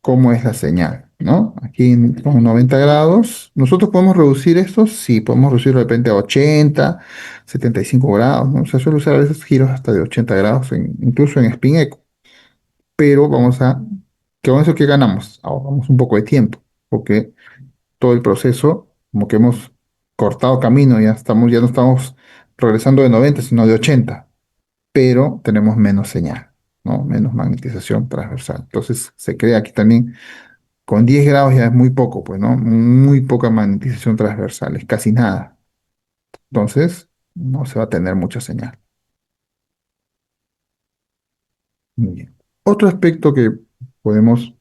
cómo es la señal, ¿no? Aquí con 90 grados, ¿nosotros podemos reducir esto? Sí, podemos reducirlo de repente a 80, 75 grados, ¿no? Se suele usar a veces giros hasta de 80 grados, incluso en spin echo, pero ¿que con eso qué ganamos? Ahorramos un poco de tiempo, porque todo el proceso, como que hemos cortado camino, ya no estamos regresando de 90, sino de 80, pero tenemos menos señal, ¿no? Menos magnetización transversal. Entonces se crea aquí también, con 10 grados ya es muy poco, pues, ¿no? Muy poca magnetización transversal, es casi nada. Entonces no se va a tener mucha señal. Muy bien. Otro aspecto que podemos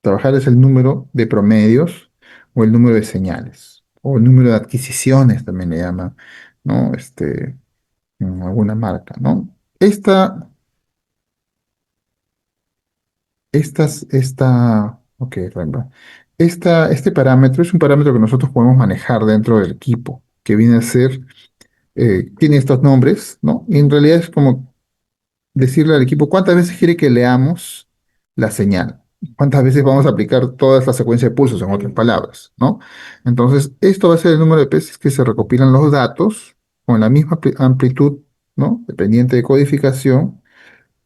trabajar es el número de promedios o el número de señales, o el número de adquisiciones también le llaman, ¿no? En alguna marca, ¿no? Ok, Rembrandt. Este parámetro es un parámetro que nosotros podemos manejar dentro del equipo, que viene a ser, tiene estos nombres, ¿no? Y en realidad es como decirle al equipo cuántas veces quiere que leamos la señal, cuántas veces vamos a aplicar toda esta secuencia de pulsos, en otras palabras, ¿no? Entonces, esto va a ser el número de veces que se recopilan los datos con la misma amplitud, ¿no? Dependiente de codificación,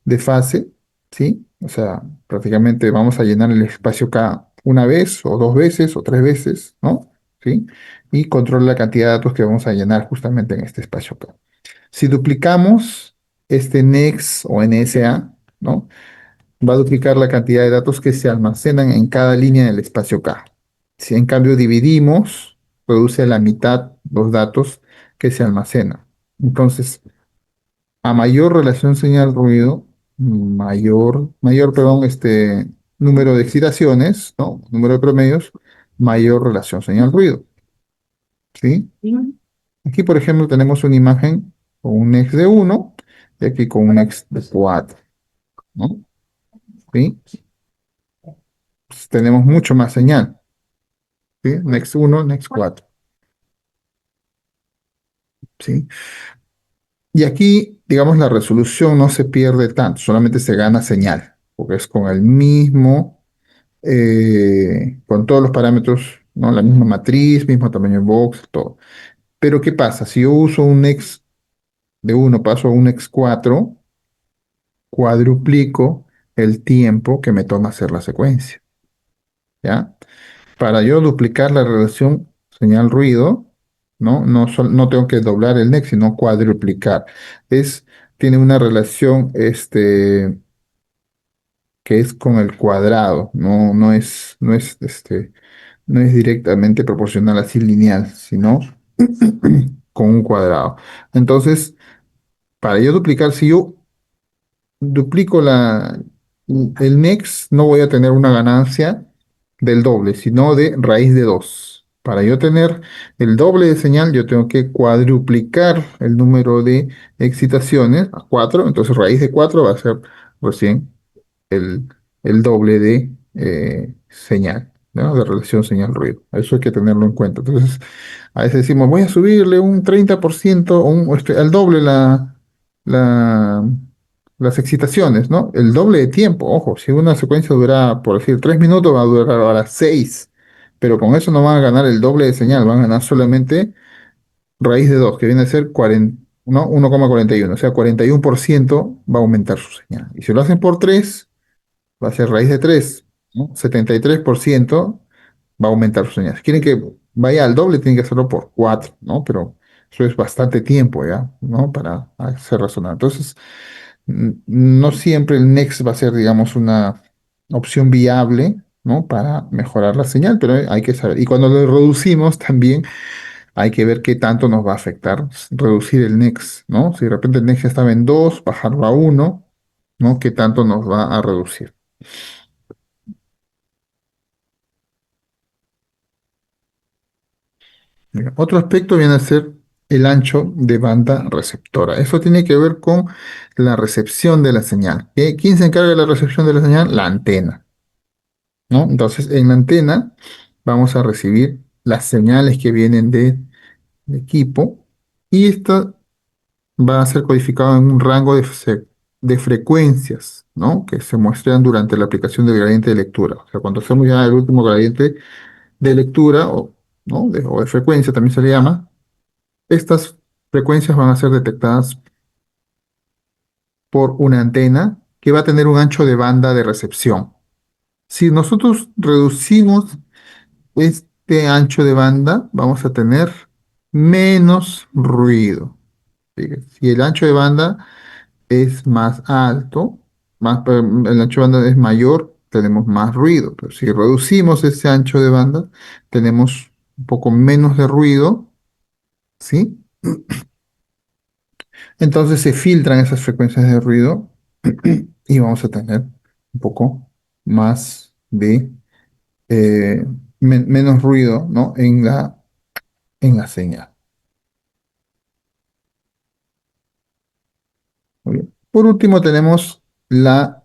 de fase, ¿sí? O sea, prácticamente vamos a llenar el espacio K una vez, o dos veces, o tres veces, ¿no? ¿Sí? Y controla la cantidad de datos que vamos a llenar justamente en este espacio K. Si duplicamos este next o NSA, ¿no? Va a duplicar la cantidad de datos que se almacenan en cada línea del espacio K. Si en cambio dividimos, reduce a la mitad los datos que se almacenan. Entonces, a mayor relación señal-ruido, perdón, número de excitaciones, ¿no? Número de promedios, mayor relación señal-ruido, ¿sí? Aquí, por ejemplo, tenemos una imagen con un X de 1 y aquí con un X de 4, ¿no? ¿Sí? Pues tenemos mucho más señal, ¿sí? Next 1, Next 4, ¿sí? Y aquí, digamos, la resolución no se pierde tanto, solamente se gana señal, porque es con el mismo, con todos los parámetros, ¿no? La misma matriz, mismo tamaño de box, todo. Pero ¿qué pasa? Si yo uso un Next de 1, paso a un Next 4, cuadruplico el tiempo que me toma hacer la secuencia, ¿ya? Para yo duplicar la relación señal-ruido, ¿no? No tengo que doblar el next, sino cuadruplicar. Tiene una relación que es con el cuadrado, no es directamente proporcional así lineal, sino con un cuadrado. Entonces, para yo duplicar, si yo duplico el next, no voy a tener una ganancia del doble, sino de raíz de 2. Para yo tener el doble de señal, yo tengo que cuadruplicar el número de excitaciones a 4. Entonces raíz de 4 va a ser recién el, el doble de señal, ¿no? De relación señal-ruido. Eso hay que tenerlo en cuenta. Entonces, a veces decimos, voy a subirle un 30% al doble la, las excitaciones, ¿no? El doble de tiempo. Ojo, si una secuencia dura, por decir, 3 minutos, va a durar ahora 6. Pero con eso no van a ganar el doble de señal, van a ganar solamente raíz de 2 que viene a ser 40, ¿no? 1,41. O sea, 41% va a aumentar su señal. Y si lo hacen por 3 va a ser raíz de 3, ¿no? 73% va a aumentar su señal. Si quieren que vaya al doble, tienen que hacerlo por 4, ¿no? Pero eso es bastante tiempo ya, ¿no? Para hacer razonar. Entonces, no siempre el Next va a ser, digamos, una opción viable, ¿no? Para mejorar la señal, pero hay que saber. Y cuando lo reducimos también hay que ver qué tanto nos va a afectar reducir el Next, ¿no? Si de repente el Next ya estaba en 2, bajarlo a 1, ¿no? ¿Qué tanto nos va a reducir? Mira, otro aspecto viene a ser el ancho de banda receptora. Eso tiene que ver con la recepción de la señal. ¿Quién se encarga de la recepción de la señal? La antena, ¿no? Entonces, en la antena vamos a recibir las señales que vienen del equipo y esta va a ser codificado en un rango de frecuencias, ¿no? Que se muestran durante la aplicación del gradiente de lectura. O sea, cuando hacemos ya el último gradiente de lectura ¿no? O de frecuencia también se le llama. Estas frecuencias van a ser detectadas por una antena que va a tener un ancho de banda de recepción. Si nosotros reducimos este ancho de banda, vamos a tener menos ruido. Fíjate, si el ancho de banda es más alto, el ancho de banda es mayor, tenemos más ruido. Pero si reducimos ese ancho de banda, tenemos un poco menos de ruido, ¿sí? Entonces se filtran esas frecuencias de ruido y vamos a tener un poco más de menos ruido, ¿no? En la señal. Muy bien. Por último, tenemos la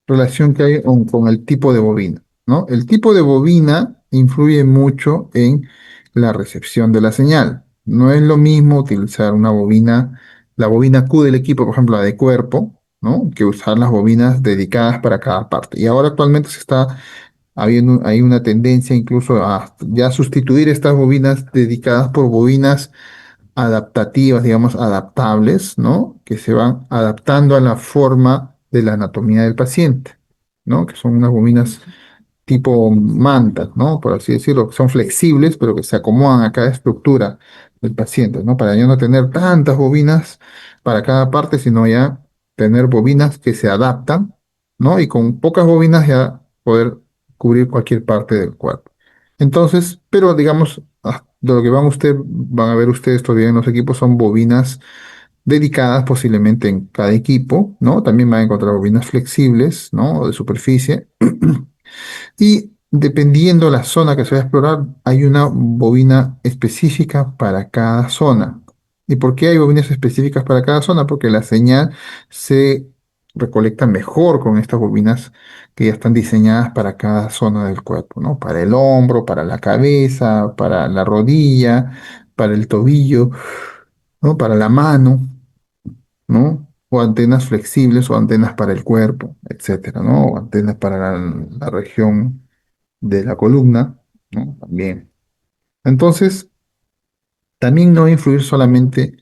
relación que hay con el tipo de bobina, ¿no? El tipo de bobina influye mucho en la recepción de la señal. No es lo mismo utilizar una bobina, la bobina Q del equipo, por ejemplo, la de cuerpo, ¿no? Que usar las bobinas dedicadas para cada parte. Y ahora actualmente se está hay una tendencia incluso a ya sustituir estas bobinas dedicadas por bobinas adaptativas, digamos, adaptables, ¿no? Que se van adaptando a la forma de la anatomía del paciente, ¿no? Que son unas bobinas tipo mantas, ¿no? Por así decirlo, que son flexibles, pero que se acomodan a cada estructura del paciente, ¿no? Para ya no tener tantas bobinas para cada parte, sino ya tener bobinas que se adaptan, ¿no? Y con pocas bobinas ya poder cubrir cualquier parte del cuerpo. Entonces, pero digamos, de lo que van a ver ustedes todavía en los equipos son bobinas dedicadas posiblemente en cada equipo, ¿no? También van a encontrar bobinas flexibles, ¿no? O de superficie. Y dependiendo la zona que se va a explorar, hay una bobina específica para cada zona. ¿Y por qué hay bobinas específicas para cada zona? Porque la señal se recolecta mejor con estas bobinas que ya están diseñadas para cada zona del cuerpo, ¿no? Para el hombro, para la cabeza, para la rodilla, para el tobillo, ¿no? Para la mano, ¿no? O antenas flexibles o antenas para el cuerpo, etcétera, ¿no? O antenas para la región de la columna, ¿no? También. Entonces, también no va a influir solamente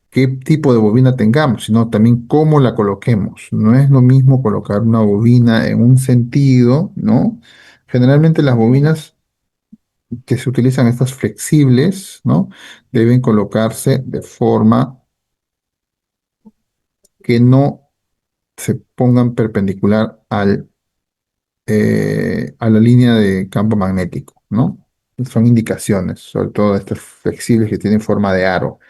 qué tipo de bobina tengamos, sino también cómo la coloquemos. No es lo mismo colocar una bobina en un sentido, ¿no? Generalmente las bobinas que se utilizan, estas flexibles, ¿no? Deben colocarse de forma que no se pongan perpendicular a la línea de campo magnético, ¿no? Son indicaciones, sobre todo estas flexibles que tienen forma de aro.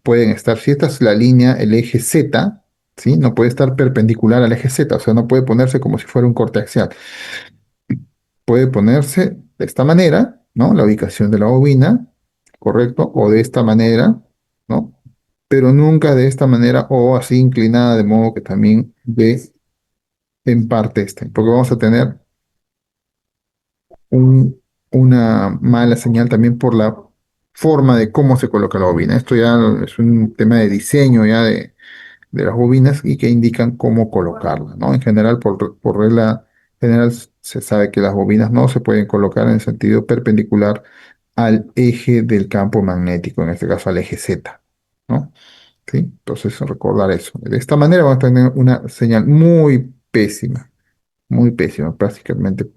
Pueden estar, si esta es la línea, el eje Z, ¿sí? No puede estar perpendicular al eje Z, o sea, no puede ponerse como si fuera un corte axial. Puede ponerse de esta manera, ¿no? La ubicación de la bobina, ¿correcto? O de esta manera, ¿no? Pero nunca de esta manera o así inclinada, de modo que también ve en parte este, porque vamos a tener un- una mala señal también por la forma de cómo se coloca la bobina. Esto ya es un tema de diseño ya de las bobinas y que indican cómo colocarla, ¿no? En general, por regla general, se sabe que las bobinas no se pueden colocar en sentido perpendicular al eje del campo magnético, en este caso al eje Z, ¿no? ¿Sí? Entonces, recordar eso. De esta manera vamos a tener una señal muy pésima, prácticamente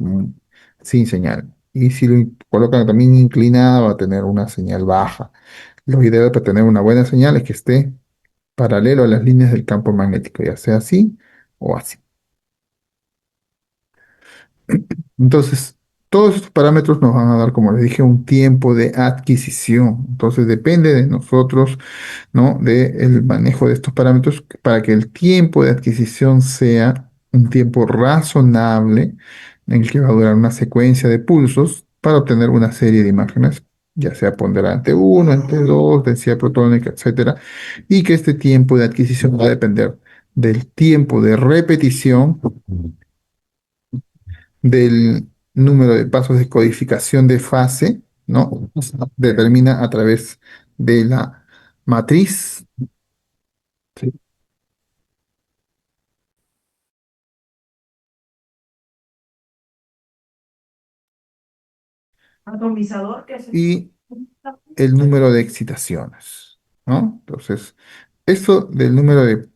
sin señal. Y si lo colocan también inclinada, va a tener una señal baja. Lo ideal para tener una buena señal es que esté paralelo a las líneas del campo magnético, ya sea así o así. Entonces, todos estos parámetros nos van a dar, como les dije, un tiempo de adquisición. Entonces, depende de nosotros, ¿no? Del manejo de estos parámetros para que el tiempo de adquisición sea un tiempo razonable en el que va a durar una secuencia de pulsos para obtener una serie de imágenes, ya sea ponderante uno, ante 2, densidad protónica, etcétera, y que este tiempo de adquisición va a depender del tiempo de repetición, del número de pasos de codificación de fase, ¿no? Determina a través de la matriz. ¿Sí? Atomizador, ¿qué es eso? Y el número de excitaciones, ¿no? Entonces, esto del número de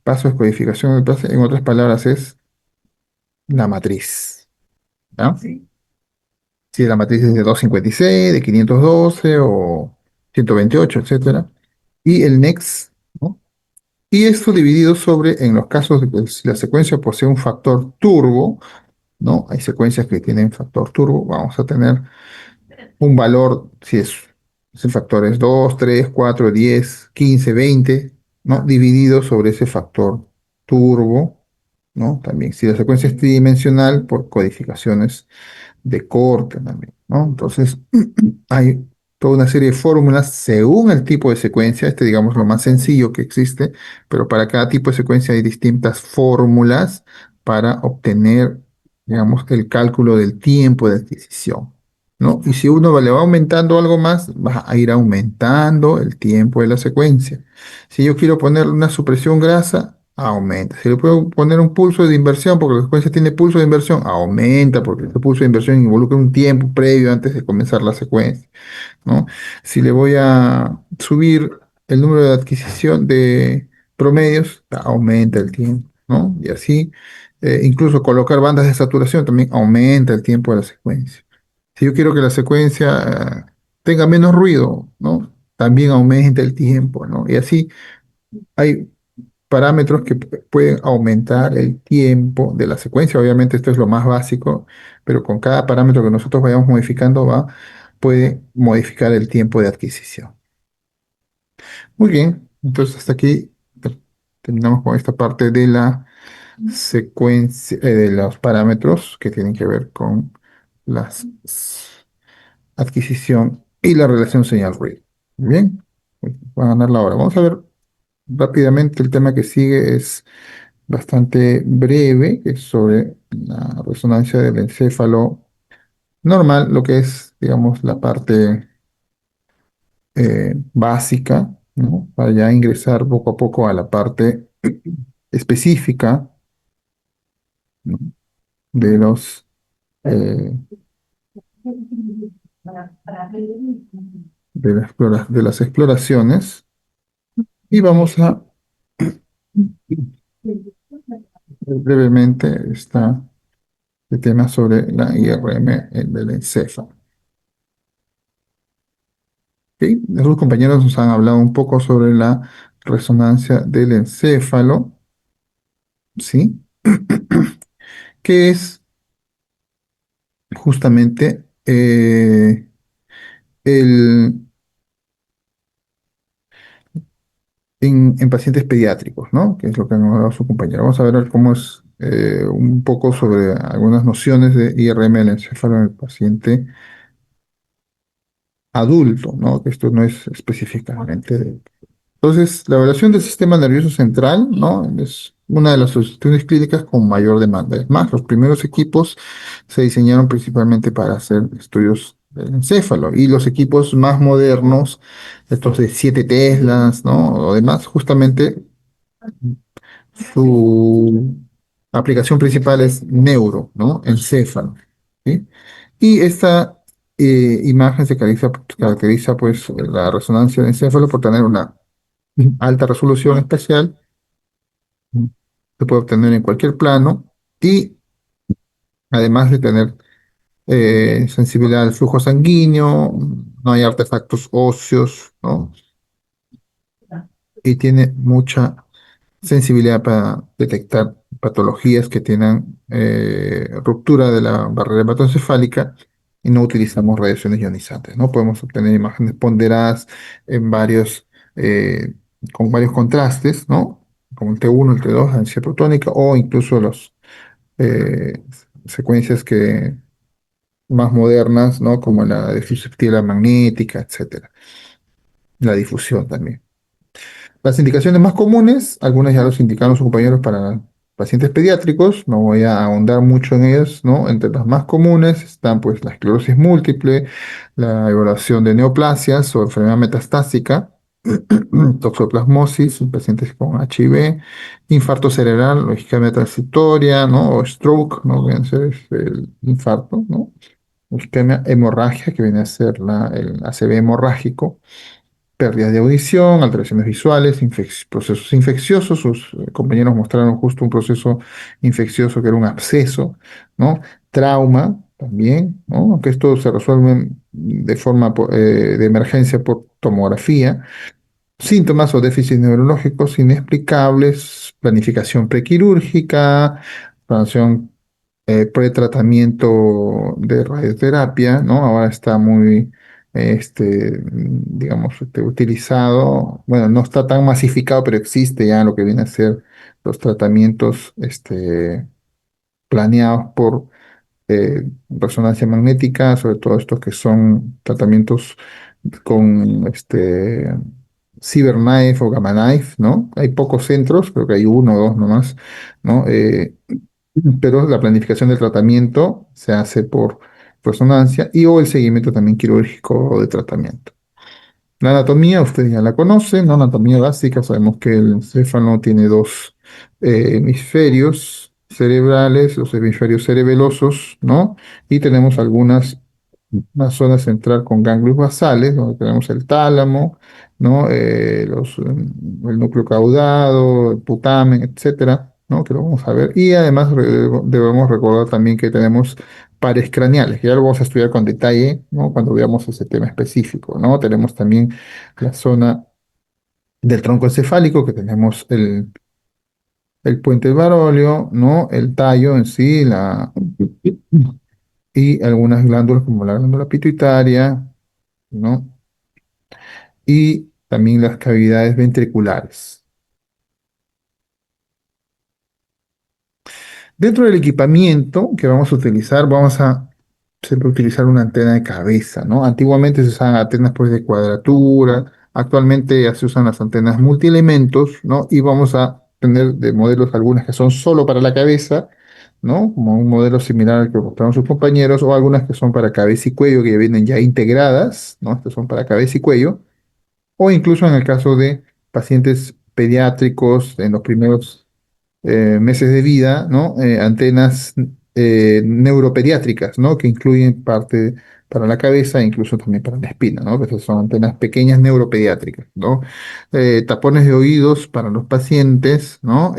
pasos de codificación de fase, en otras palabras, es la matriz, ¿no? Sí. Si la matriz es de 256, de 512 o 128, etcétera, y el next, ¿no? Y esto dividido sobre, en los casos de que si la secuencia posee un factor turbo, ¿no? Hay secuencias que tienen factor turbo, vamos a tener un valor, si el factor es 2, 3, 4, 10, 15, 20, ¿no? Dividido sobre ese factor turbo, ¿no? También, si la secuencia es tridimensional, por codificaciones de corte también, ¿no? Entonces, hay toda una serie de fórmulas según el tipo de secuencia, este digamos lo más sencillo que existe, pero para cada tipo de secuencia hay distintas fórmulas para obtener, digamos, el cálculo del tiempo de adquisición, ¿no? Y si uno le va aumentando algo más, va a ir aumentando el tiempo de la secuencia. Si yo quiero poner una supresión grasa, aumenta. Si le puedo poner un pulso de inversión, porque la secuencia tiene pulso de inversión, aumenta, porque ese pulso de inversión involucra un tiempo previo antes de comenzar la secuencia, ¿no? Si le voy a subir el número de adquisición de promedios, aumenta el tiempo, ¿no? Y así, incluso colocar bandas de saturación también aumenta el tiempo de la secuencia. Si yo quiero que la secuencia tenga menos ruido, ¿no? También aumenta el tiempo, ¿no? Y así hay parámetros que pueden aumentar el tiempo de la secuencia. Obviamente esto es lo más básico, pero con cada parámetro que nosotros vayamos modificando puede modificar el tiempo de adquisición. Muy bien, entonces hasta aquí terminamos con esta parte de la secuencia, de los parámetros que tienen que ver con la adquisición y la relación señal-ruido. Bien, va a ganar la hora. Vamos a ver rápidamente el tema que sigue es bastante breve, que es sobre la resonancia del encéfalo normal, lo que es, digamos, la parte básica, ¿no? Para ya ingresar poco a poco a la parte específica, ¿no? De los eh, de las exploraciones y vamos a ver brevemente el tema sobre la IRM del encéfalo. ¿Ok? Los compañeros nos han hablado un poco sobre la resonancia del encéfalo, ¿sí? Que es justamente el, en pacientes pediátricos, ¿no? Que es lo que han hablado su compañero. Vamos a ver cómo es un poco sobre algunas nociones de IRM del encéfalo en el paciente adulto, ¿no? Que esto no es específicamente de... Entonces, la evaluación del sistema nervioso central, ¿no? Es una de las soluciones clínicas con mayor demanda. Es más, los primeros equipos se diseñaron principalmente para hacer estudios del encéfalo y los equipos más modernos, estos de 7 Teslas, ¿no? O demás, justamente su aplicación principal es neuro, ¿no? Encéfalo, ¿sí? Y esta imagen caracteriza, pues, la resonancia del encéfalo por tener una alta resolución espacial, se puede obtener en cualquier plano y además de tener sensibilidad al flujo sanguíneo, no hay artefactos óseos, ¿no? Y tiene mucha sensibilidad para detectar patologías que tengan ruptura de la barrera hematoencefálica y no utilizamos radiaciones ionizantes, ¿no? Podemos obtener imágenes ponderadas en eh, con varios contrastes, ¿no? Como el T1, el T2, la densidad protónica o incluso las secuencias más modernas, ¿no? Como la de susceptibilidad magnética, etcétera. La difusión también. Las indicaciones más comunes, algunas ya los indicaron sus compañeros para pacientes pediátricos, no voy a ahondar mucho en ellas, ¿no? Entre las más comunes están pues la esclerosis múltiple, la evaluación de neoplasias o enfermedad metastásica, toxoplasmosis en pacientes con HIV, infarto cerebral o isquemia transitoria, ¿no? O stroke, ¿no? Viene a ser el infarto, ¿no? Isquemia hemorragia, que viene a ser el ACV hemorrágico, pérdida de audición, alteraciones visuales, procesos infecciosos. Sus compañeros mostraron justo un proceso infeccioso que era un absceso, ¿no? Trauma, también, ¿no? Aunque esto se resuelve de forma de emergencia por tomografía. Síntomas o déficits neurológicos inexplicables, planificación prequirúrgica, planificación pretratamiento de radioterapia, ¿no? Ahora está muy, digamos, utilizado, bueno, no está tan masificado, pero existe ya lo que viene a ser los tratamientos, planeados por resonancia magnética, sobre todo estos que son tratamientos con CyberKnife o Gamma Knife, ¿no? Hay pocos centros, creo que hay uno o dos nomás, ¿no? Pero la planificación del tratamiento se hace por resonancia y o el seguimiento también quirúrgico de tratamiento. La anatomía, usted ya la conoce, ¿no? Anatomía básica, sabemos que el encéfalo tiene dos hemisferios cerebrales, los hemisferios cerebelosos, ¿no? Y tenemos una zona central con ganglios basales, donde tenemos el tálamo, ¿no? El núcleo caudado, el putamen, etcétera, ¿no? Que lo vamos a ver. Y además debemos recordar también que tenemos pares craneales, que ya lo vamos a estudiar con detalle, ¿no? Cuando veamos ese tema específico, ¿no? Tenemos también la zona del tronco encefálico, que tenemos el puente del Barolio, ¿no? El tallo en sí, y algunas glándulas como la glándula pituitaria, ¿no? Y también las cavidades ventriculares. Dentro del equipamiento que vamos a utilizar, vamos a siempre utilizar una antena de cabeza, ¿no? Antiguamente se usaban antenas pues de cuadratura, actualmente ya se usan las antenas multielementos, ¿no? Y vamos a tener de modelos algunas que son solo para la cabeza, ¿no? Como un modelo similar al que mostraron sus compañeros, o algunas que son para cabeza y cuello, que ya vienen ya integradas, ¿no? Estas son para cabeza y cuello, o incluso en el caso de pacientes pediátricos en los primeros meses de vida, ¿no? Antenas neuropediátricas, ¿no? Que incluyen parte para la cabeza e incluso también para la espina, ¿no? Que esas son antenas pequeñas neuropediátricas, ¿no? Tapones de oídos para los pacientes, ¿no?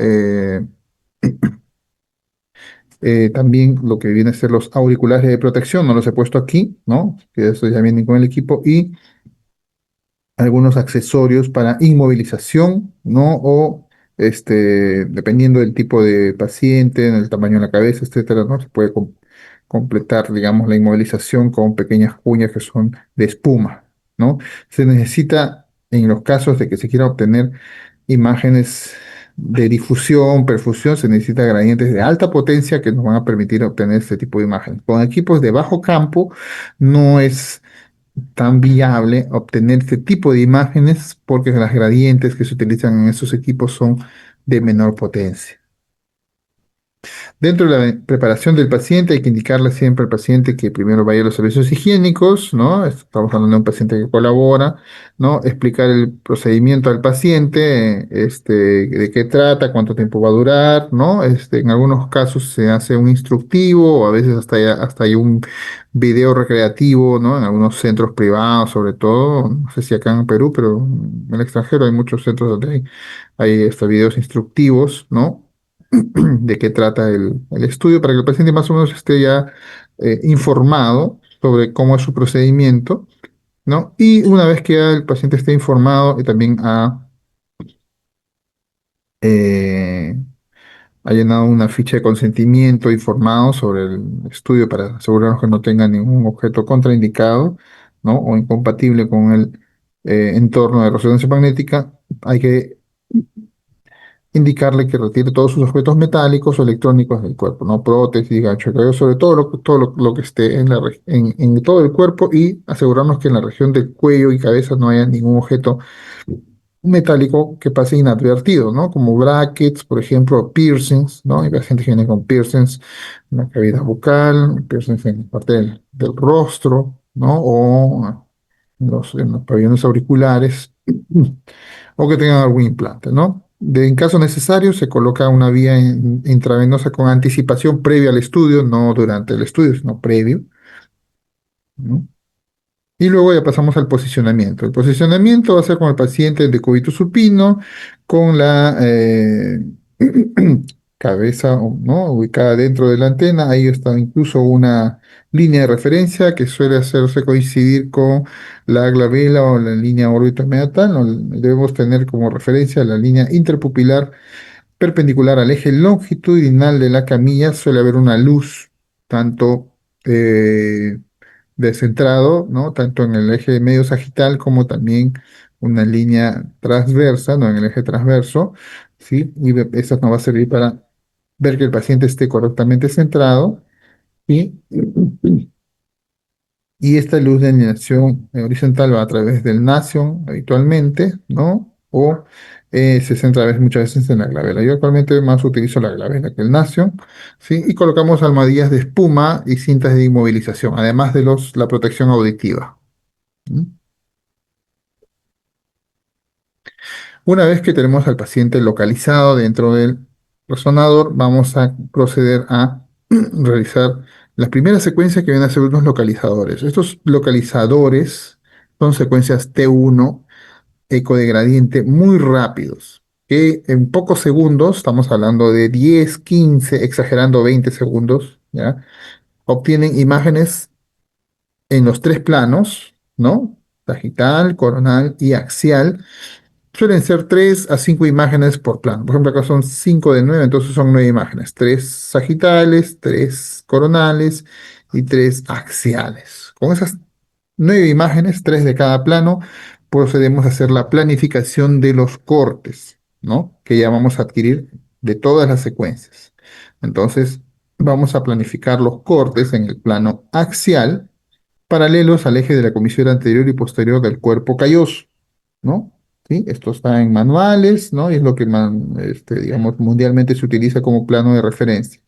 También lo que viene a ser los auriculares de protección, no los he puesto aquí, ¿no? Que eso ya viene con el equipo, y algunos accesorios para inmovilización, ¿no? O dependiendo del tipo de paciente, el tamaño de la cabeza, etcétera, ¿no? Se puede completar, digamos, la inmovilización con pequeñas cuñas que son de espuma, ¿no? Se necesita, en los casos de que se quiera obtener imágenes de difusión, perfusión, se necesita gradientes de alta potencia que nos van a permitir obtener este tipo de imágenes. Con equipos de bajo campo no es tan viable obtener este tipo de imágenes porque las gradientes que se utilizan en esos equipos son de menor potencia. Dentro de la preparación del paciente hay que indicarle siempre al paciente que primero vaya a los servicios higiénicos, ¿no? Estamos hablando de un paciente que colabora, ¿no? Explicar el procedimiento al paciente, de qué trata, cuánto tiempo va a durar, ¿no? En algunos casos se hace un instructivo o a veces hasta hay un video recreativo, ¿no? En algunos centros privados, sobre todo, no sé si acá en Perú, pero en el extranjero hay muchos centros donde hay videos instructivos, ¿no? De qué trata el estudio para que el paciente más o menos esté ya informado sobre cómo es su procedimiento, ¿no? Y una vez que ya el paciente esté informado y también eh, ha llenado una ficha de consentimiento informado sobre el estudio para asegurarnos que no tenga ningún objeto contraindicado, ¿no? O incompatible con el entorno de resonancia magnética, hay que indicarle que retire todos sus objetos metálicos o electrónicos del cuerpo, ¿no? Prótesis, gancho de cabello, sobre todo lo que esté en todo el cuerpo, y asegurarnos que en la región del cuello y cabeza no haya ningún objeto metálico que pase inadvertido, ¿no? Como brackets, por ejemplo, piercings, ¿no? Hay pacientes que vienen con piercings en la cavidad bucal, piercings en parte del rostro, ¿no? O en los pabellones auriculares, o que tengan algún implante, ¿no? En caso necesario, se coloca una vía intravenosa con anticipación previa al estudio, no durante el estudio, sino previo, ¿no? Y luego ya pasamos al posicionamiento. El posicionamiento va a ser con el paciente de decúbito supino, con la cabeza, ¿no? Ubicada dentro de la antena. Ahí está incluso una línea de referencia que suele hacerse coincidir con la glabela o la línea órbita media, ¿no? Debemos tener como referencia la línea interpupilar perpendicular al eje longitudinal de la camilla. Suele haber una luz tanto descentrado, ¿no? Tanto en el eje medio sagital como también una línea transversa, ¿no? En el eje transverso, ¿sí? Eso nos va a servir para ver que el paciente esté correctamente centrado, ¿sí? Y esta luz de alineación horizontal va a través del nasion habitualmente, ¿no? O se centra muchas veces en la glabela. Yo actualmente más utilizo la glabela que el nasion, ¿sí? Y colocamos almohadillas de espuma y cintas de inmovilización, además de la protección auditiva. ¿Mm? Una vez que tenemos al paciente localizado dentro del resonador, vamos a proceder a realizar las primeras secuencias que vienen a ser unos localizadores. Estos localizadores son secuencias T1 eco de gradiente muy rápidos, que en pocos segundos, estamos hablando de 10, 15, exagerando 20 segundos, ¿ya? Obtienen imágenes en los tres planos, ¿no? Sagital, coronal y axial. Suelen ser 3 a 5 imágenes por plano. Por ejemplo, acá son 5 de 9, entonces son 9 imágenes. 3 sagitales, 3 coronales y 3 axiales. Con esas 9 imágenes, 3 de cada plano, procedemos a hacer la planificación de los cortes, ¿no? Que ya vamos a adquirir de todas las secuencias. Entonces, vamos a planificar los cortes en el plano axial, paralelos al eje de la comisura anterior y posterior del cuerpo calloso, ¿no? ¿Sí? Esto está en manuales, ¿no? Y es lo que, digamos, mundialmente se utiliza como plano de referencia.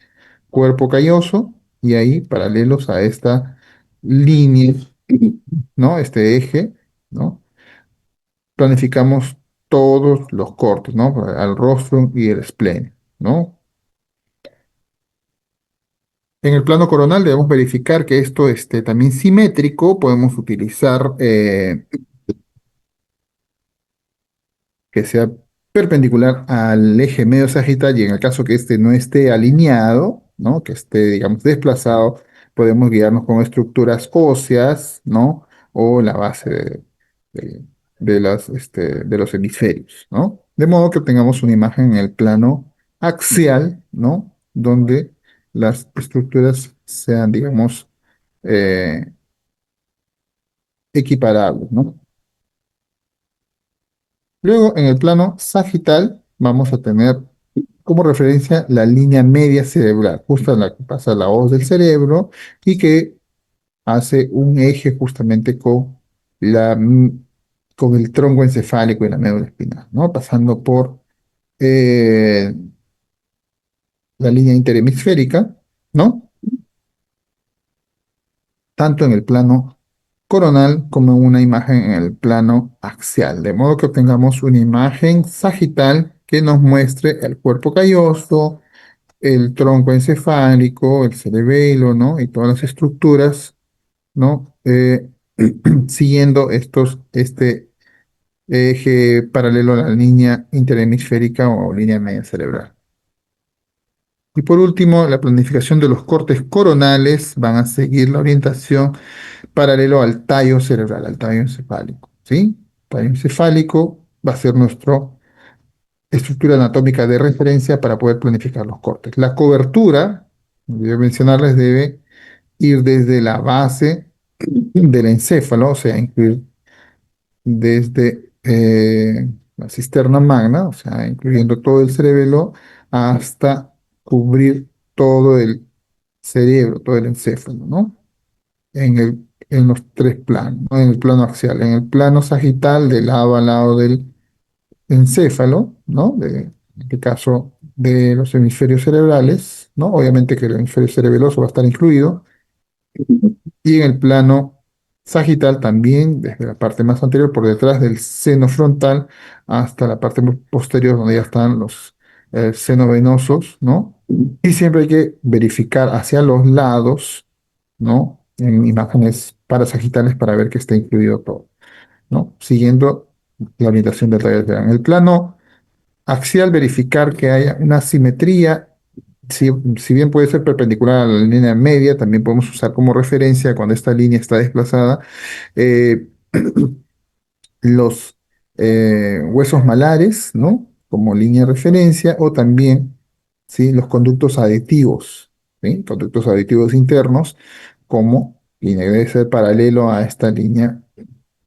Cuerpo calloso y ahí paralelos a esta línea, ¿no? Este eje, ¿no? Planificamos todos los cortes, ¿no? Al rostrum y el spleen, ¿no? En el plano coronal debemos verificar que esto esté también simétrico. Podemos utilizar que sea perpendicular al eje medio sagital y en el caso que este no esté alineado, ¿no? Que esté, digamos, desplazado, podemos guiarnos con estructuras óseas, ¿no? O la base de- de los hemisferios, ¿no? De modo que obtengamos una imagen en el plano axial, ¿no? Donde las estructuras sean, digamos, eh, equiparables, ¿no? Luego, en el plano sagital, vamos a tener como referencia la línea media cerebral, justo en la que pasa la hoz del cerebro y que hace un eje justamente con el tronco encefálico y la médula espinal, ¿no? Pasando por eh, la línea interhemisférica, ¿no? Tanto en el plano coronal como en una imagen en el plano axial, de modo que obtengamos una imagen sagital que nos muestre el cuerpo calloso, el tronco encefálico, el cerebelo, ¿no? Y todas las estructuras, ¿no? Siguiendo este eje paralelo a la línea interhemisférica o línea media cerebral. Y por último, la planificación de los cortes coronales van a seguir la orientación paralelo al tallo cerebral, al tallo encefálico, ¿sí? Tallo encefálico va a ser nuestra estructura anatómica de referencia para poder planificar los cortes. La cobertura, debo mencionarles, debe ir desde la base del encéfalo, o sea, incluir desde la cisterna magna, o sea, incluyendo todo el cerebelo, hasta cubrir todo el cerebro, todo el encéfalo, ¿no? En los tres planos, ¿no? En el plano axial, en el plano sagital, de lado a lado del encéfalo, ¿no? En este caso de los hemisferios cerebrales, ¿no? Obviamente que el hemisferio cerebeloso va a estar incluido. Y en el plano sagital también, desde la parte más anterior, por detrás del seno frontal, hasta la parte posterior, donde ya están los senos venosos, ¿no? Y siempre hay que verificar hacia los lados, ¿no? En imágenes parasagitales para ver que esté incluido todo, ¿no? Siguiendo la orientación del taller. En el plano axial, verificar que haya una simetría si bien puede ser perpendicular a la línea media, también podemos usar como referencia cuando esta línea está desplazada eh, los huesos malares, ¿no? Como línea de referencia, o también, ¿sí? Los conductos aditivos, ¿sí? Conductos aditivos internos, como línea que debe ser paralelo a esta línea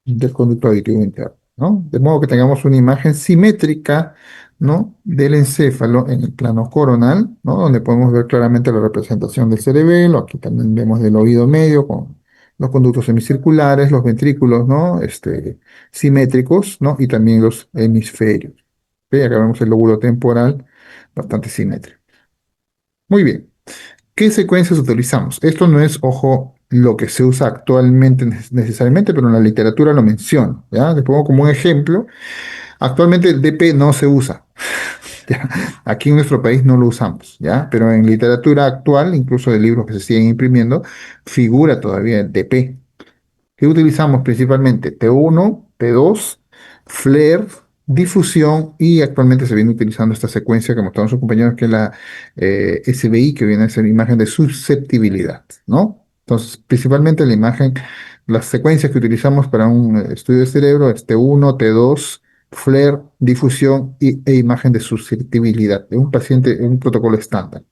del conducto aditivo interno, ¿no? De modo que tengamos una imagen simétrica, ¿no? Del encéfalo en el plano coronal, ¿no? Donde podemos ver claramente la representación del cerebelo. Aquí también vemos del oído medio con los conductos semicirculares, los ventrículos, ¿no? Simétricos, ¿no? Y también los hemisferios. ¿Ok? Acá vemos el lóbulo temporal bastante simétrico. Muy bien. ¿Qué secuencias utilizamos? Esto no es, ojo, lo que se usa actualmente necesariamente, pero en la literatura lo menciona, ¿ya? Les pongo como un ejemplo. Actualmente el DP no se usa, ¿ya? Aquí en nuestro país no lo usamos, ¿ya? Pero en literatura actual, incluso de libros que se siguen imprimiendo, figura todavía el DP. ¿Qué utilizamos principalmente? T1, T2, flare, difusión y actualmente se viene utilizando esta secuencia que mostraron sus compañeros que es la SBI, que viene a ser imagen de susceptibilidad, ¿no? Entonces, principalmente la imagen, las secuencias que utilizamos para un estudio de cerebro es T1, T2, flare, difusión e imagen de susceptibilidad de un paciente, un protocolo estándar.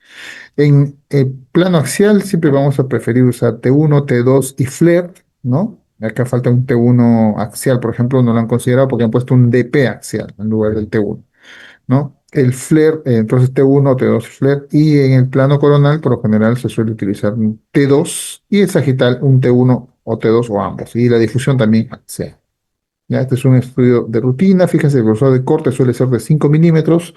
En el plano axial siempre vamos a preferir usar T1, T2 y flare, ¿no? Acá falta un T1 axial, por ejemplo, no lo han considerado porque han puesto un DP axial en lugar del T1, ¿no? El flare, entonces T1, T2 flare, y en el plano coronal, por lo general, se suele utilizar un T2 y el sagital un T1 o T2 o ambos, y la difusión también axial. Ya, este es un estudio de rutina. Fíjense, el grosor de corte suele ser de 5 milímetros,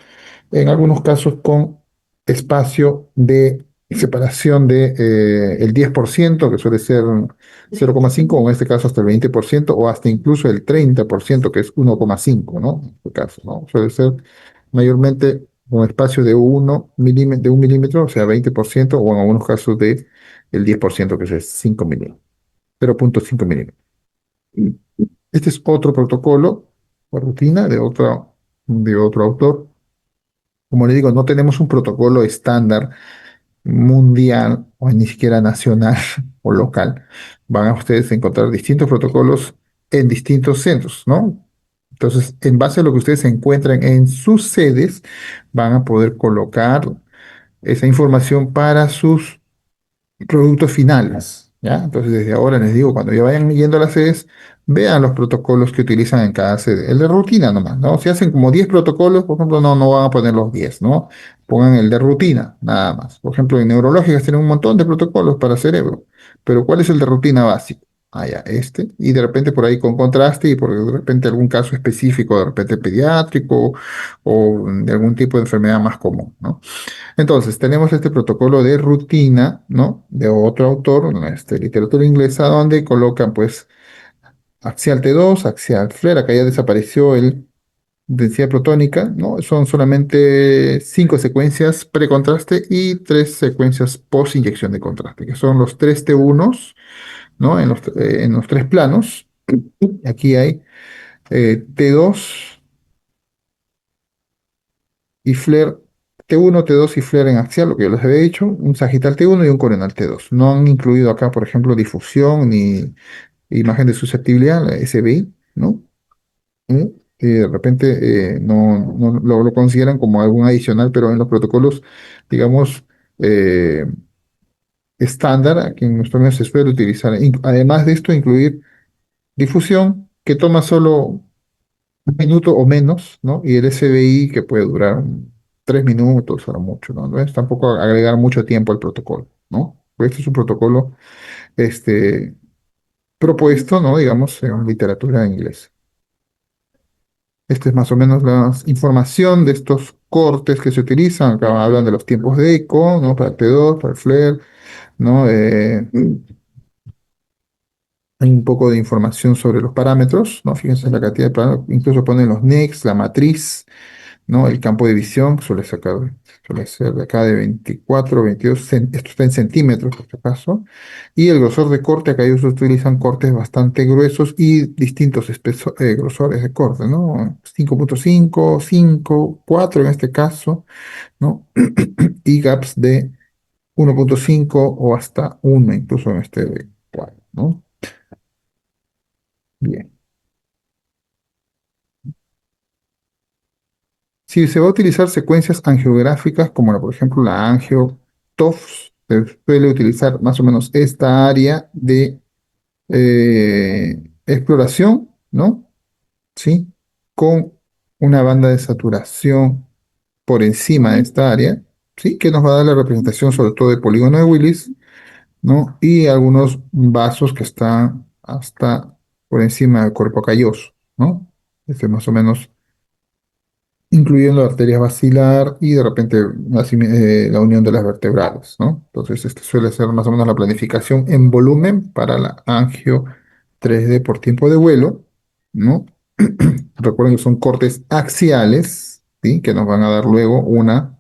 en algunos casos con espacio de separación de el 10%, que suele ser 0,5, o en este caso hasta el 20%, o hasta incluso el 30%, que es 1,5, ¿no? En este caso, ¿no? Suele ser mayormente con espacio de 1 milímetro, o sea, 20%, o en algunos casos de el 10%, que es 5 milímetros, 0,5 milímetros. Este es otro protocolo o rutina de otro autor. Como le digo, no tenemos un protocolo estándar mundial o ni siquiera nacional o local. Van a ustedes a encontrar distintos protocolos en distintos centros, ¿no? Entonces, en base a lo que ustedes encuentran en sus sedes, van a poder colocar esa información para sus productos finales, ¿ya? Entonces, desde ahora les digo, cuando ya vayan yendo a las sedes, vean los protocolos que utilizan en cada sede. El de rutina nomás, ¿no? Si hacen como 10 protocolos, por ejemplo, no van a poner los 10, ¿no? Pongan el de rutina, nada más. Por ejemplo, en neurológicas tienen un montón de protocolos para cerebro, pero ¿cuál es el de rutina básico? Ah, ya, este. Y de repente por ahí con contraste y por de repente algún caso específico, de repente pediátrico o de algún tipo de enfermedad más común, ¿no? Entonces, tenemos este protocolo de rutina, ¿no? De otro autor, ¿no? Literatura inglesa, donde colocan, pues, axial T2, axial flare, acá ya desapareció el densidad protónica, ¿no? Son solamente 5 secuencias precontraste y 3 secuencias post inyección de contraste, que son los 3 T1s, ¿no? En los 3 planos. Aquí hay T2 y flare T1, T2 y flare en axial, lo que yo les había dicho, un sagital T1 y un coronal T2. No han incluido acá, por ejemplo, difusión ni imagen de susceptibilidad, la SBI, ¿no? Y de repente no lo consideran como algún adicional, pero en los protocolos, digamos, eh, estándar, aquí en nuestro medio se suele utilizar. Además de esto, incluir difusión, que toma solo un minuto o menos, ¿no? Y el SBI que puede durar 3 minutos o mucho, ¿no? No es tampoco agregar mucho tiempo al protocolo, ¿no? Pues este es un protocolo este, propuesto, ¿no? Digamos, en literatura inglesa. Esta es más o menos la información de estos cortes que se utilizan. Acá hablan de los tiempos de eco, ¿no? Para el T2, para el flare, ¿no? Hay un poco de información sobre los parámetros, ¿no? Fíjense la cantidad de parámetros, incluso ponen los NEX, la matriz, ¿no? El campo de visión suele ser de acá de 24, 22, esto está en centímetros por si acaso, y el grosor de corte, acá ellos utilizan cortes bastante gruesos y distintos grosores de corte, ¿no? 5.5, 5, 4 en este caso, ¿no? Y gaps de 1.5 o hasta 1, incluso en este de 4, ¿no? Bien. Si se va a utilizar secuencias angiográficas, como por ejemplo la angio TOFS, se suele utilizar más o menos esta área de exploración, ¿no? ¿Sí? Con una banda de saturación por encima de esta área, ¿sí? Que nos va a dar la representación sobre todo de polígono de Willis, ¿no? Y algunos vasos que están hasta por encima del cuerpo calloso, ¿no? Este más o menos incluyendo la arteria basilar y de repente la unión de las vertebrales, ¿no? Entonces, este suele ser más o menos la planificación en volumen para la angio 3D por tiempo de vuelo, ¿no? Recuerden que son cortes axiales, ¿sí? Que nos van a dar luego una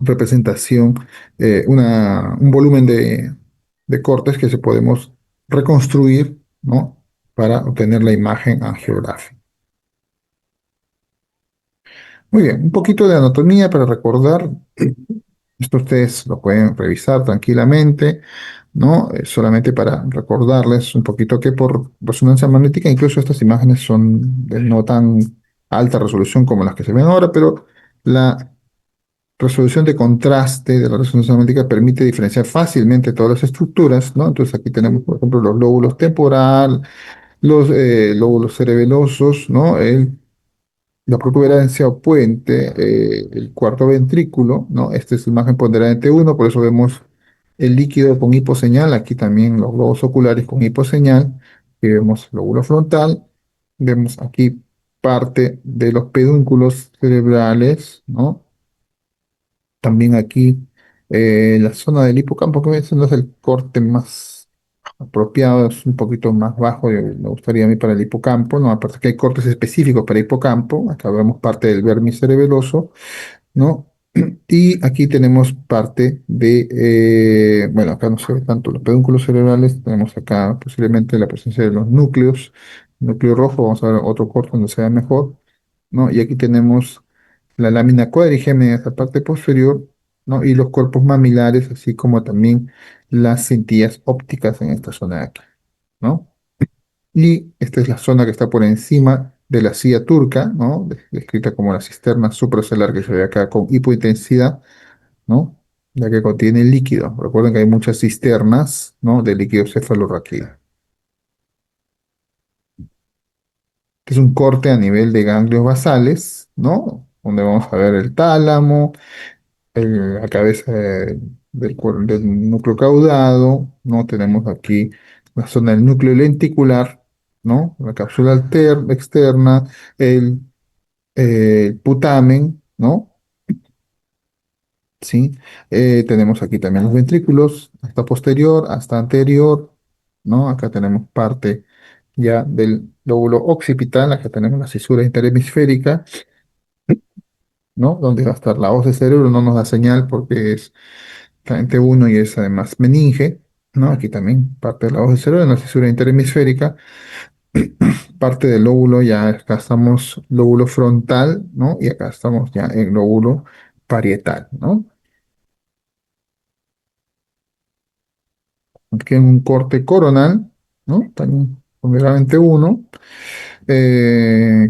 representación, un volumen de cortes que se podemos reconstruir, ¿no? Para obtener la imagen angiográfica. Muy bien, un poquito de anatomía para recordar. Esto ustedes lo pueden revisar tranquilamente, ¿no? Solamente para recordarles un poquito que por resonancia magnética, incluso estas imágenes son de no tan alta resolución como las que se ven ahora, pero la resolución de contraste de la resonancia magnética permite diferenciar fácilmente todas las estructuras, ¿no? Entonces aquí tenemos, por ejemplo, los lóbulos temporal, los lóbulos cerebelosos, ¿no? La protuberancia o puente, el cuarto ventrículo, ¿no? Esta es imagen ponderante uno, por eso vemos el líquido con hiposeñal, aquí también los globos oculares con hiposeñal, y vemos el lóbulo frontal, vemos aquí parte de los pedúnculos cerebrales, ¿no? También aquí la zona del hipocampo, que ese no es el corte más apropiado, es un poquito más bajo, me gustaría a mí para el hipocampo, ¿no? Aparte que hay cortes específicos para hipocampo, acá vemos parte del vermis cerebeloso, ¿no? Y aquí tenemos parte de, bueno, acá no se ve tanto los pedúnculos cerebrales, tenemos acá posiblemente la presencia de los núcleos, núcleo rojo, vamos a ver otro corte donde se vea mejor, ¿no? Y aquí tenemos la lámina cuadrigémina en esta parte posterior, ¿no? Y los cuerpos mamilares, así como también las cintillas ópticas en esta zona de aquí, ¿no? Y esta es la zona que está por encima de la silla turca, ¿no? Descrita como la cisterna supracelular que se ve acá con hipointensidad, ¿no? Ya que contiene líquido. Recuerden que hay muchas cisternas, ¿no? De líquido cefalorraquídeo. Este es un corte a nivel de ganglios basales, ¿no? Donde vamos a ver el tálamo, la cabeza del núcleo caudado, ¿no? Tenemos aquí la zona del núcleo lenticular, ¿no? La cápsula externa, el putamen, ¿no? Sí. Tenemos aquí también los ventrículos, hasta posterior, hasta anterior, ¿no? Acá tenemos parte ya del lóbulo occipital, acá tenemos la cisura interhemisférica, ¿no? Donde va a estar la hoz de cerebro, no nos da señal porque es frente uno y es además meninge, ¿no? Aquí también parte de la hoja del cerebro, en la fisura interhemisférica, parte del lóbulo, ya acá estamos lóbulo frontal, ¿no? Y acá estamos ya en lóbulo parietal, ¿no? Aquí en un corte coronal, ¿no? También primeramente uno,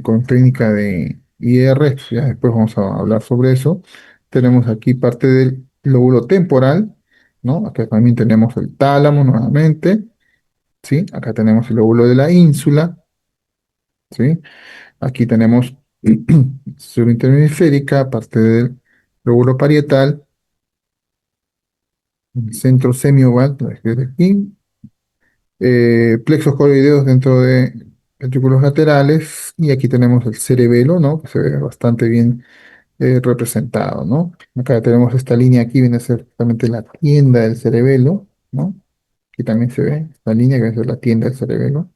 con técnica de IR, ya después vamos a hablar sobre eso. Tenemos aquí parte del lóbulo temporal, ¿no? Acá también tenemos el tálamo nuevamente. ¿Sí? Acá tenemos el lóbulo de la ínsula, ¿sí? Aquí tenemos su interhemisférica, parte del lóbulo parietal, el centro semioval, desde aquí, plexos coroideos dentro de ventrículos laterales, y aquí tenemos el cerebelo, ¿no? Que se ve bastante bien representado, ¿no? Acá tenemos esta línea aquí, viene a ser justamente la tienda del cerebelo, ¿no? Aquí también se ve esta línea que viene a ser la tienda del cerebelo.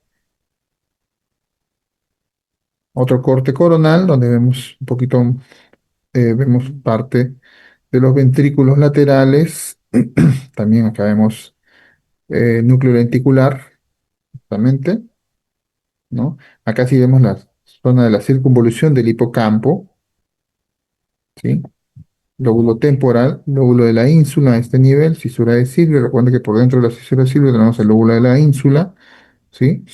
Otro corte coronal donde vemos un poquito, vemos parte de los ventrículos laterales. También acá vemos núcleo lenticular, justamente, ¿no? Acá sí vemos la zona de la circunvolución del hipocampo, ¿sí? Lóbulo temporal, lóbulo de la ínsula a este nivel, cisura de Silvio. Recuerden que por dentro de la cisura de Silvio tenemos el lóbulo de la ínsula, ¿sí?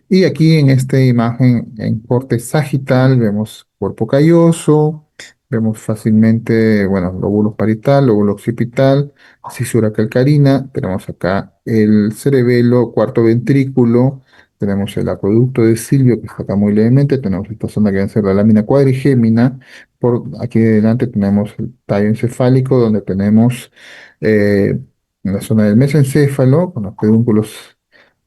Y aquí en esta imagen en corte sagital vemos cuerpo calloso, vemos fácilmente, bueno, lóbulo parietal, lóbulo occipital, cisura calcarina, tenemos acá el cerebelo, cuarto ventrículo, tenemos el acueducto de Silvio que está acá muy levemente, tenemos esta zona que va a ser la lámina cuadrigémina, por aquí adelante tenemos el tallo encefálico donde tenemos la zona del mesencéfalo con los pedúnculos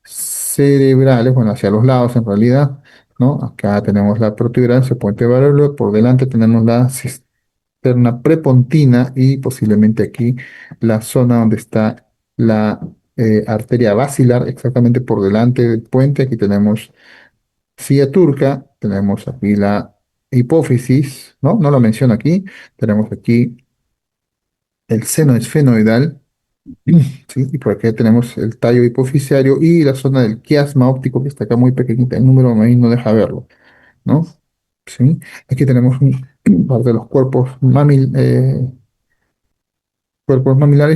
cerebrales, bueno, hacia los lados en realidad, ¿no? Acá tenemos la protuberancia, puente varoideo, por delante tenemos la cisterna prepontina y posiblemente aquí la zona donde está la arteria basilar, exactamente por delante del puente. Aquí tenemos silla turca, tenemos aquí la hipófisis, ¿no? No lo menciono aquí, tenemos aquí el seno esfenoidal. Sí, y por aquí tenemos el tallo hipofisiario y la zona del quiasma óptico que está acá muy pequeñita, el número ahí no deja verlo, ¿no? Sí, aquí tenemos un par de los cuerpos mamilares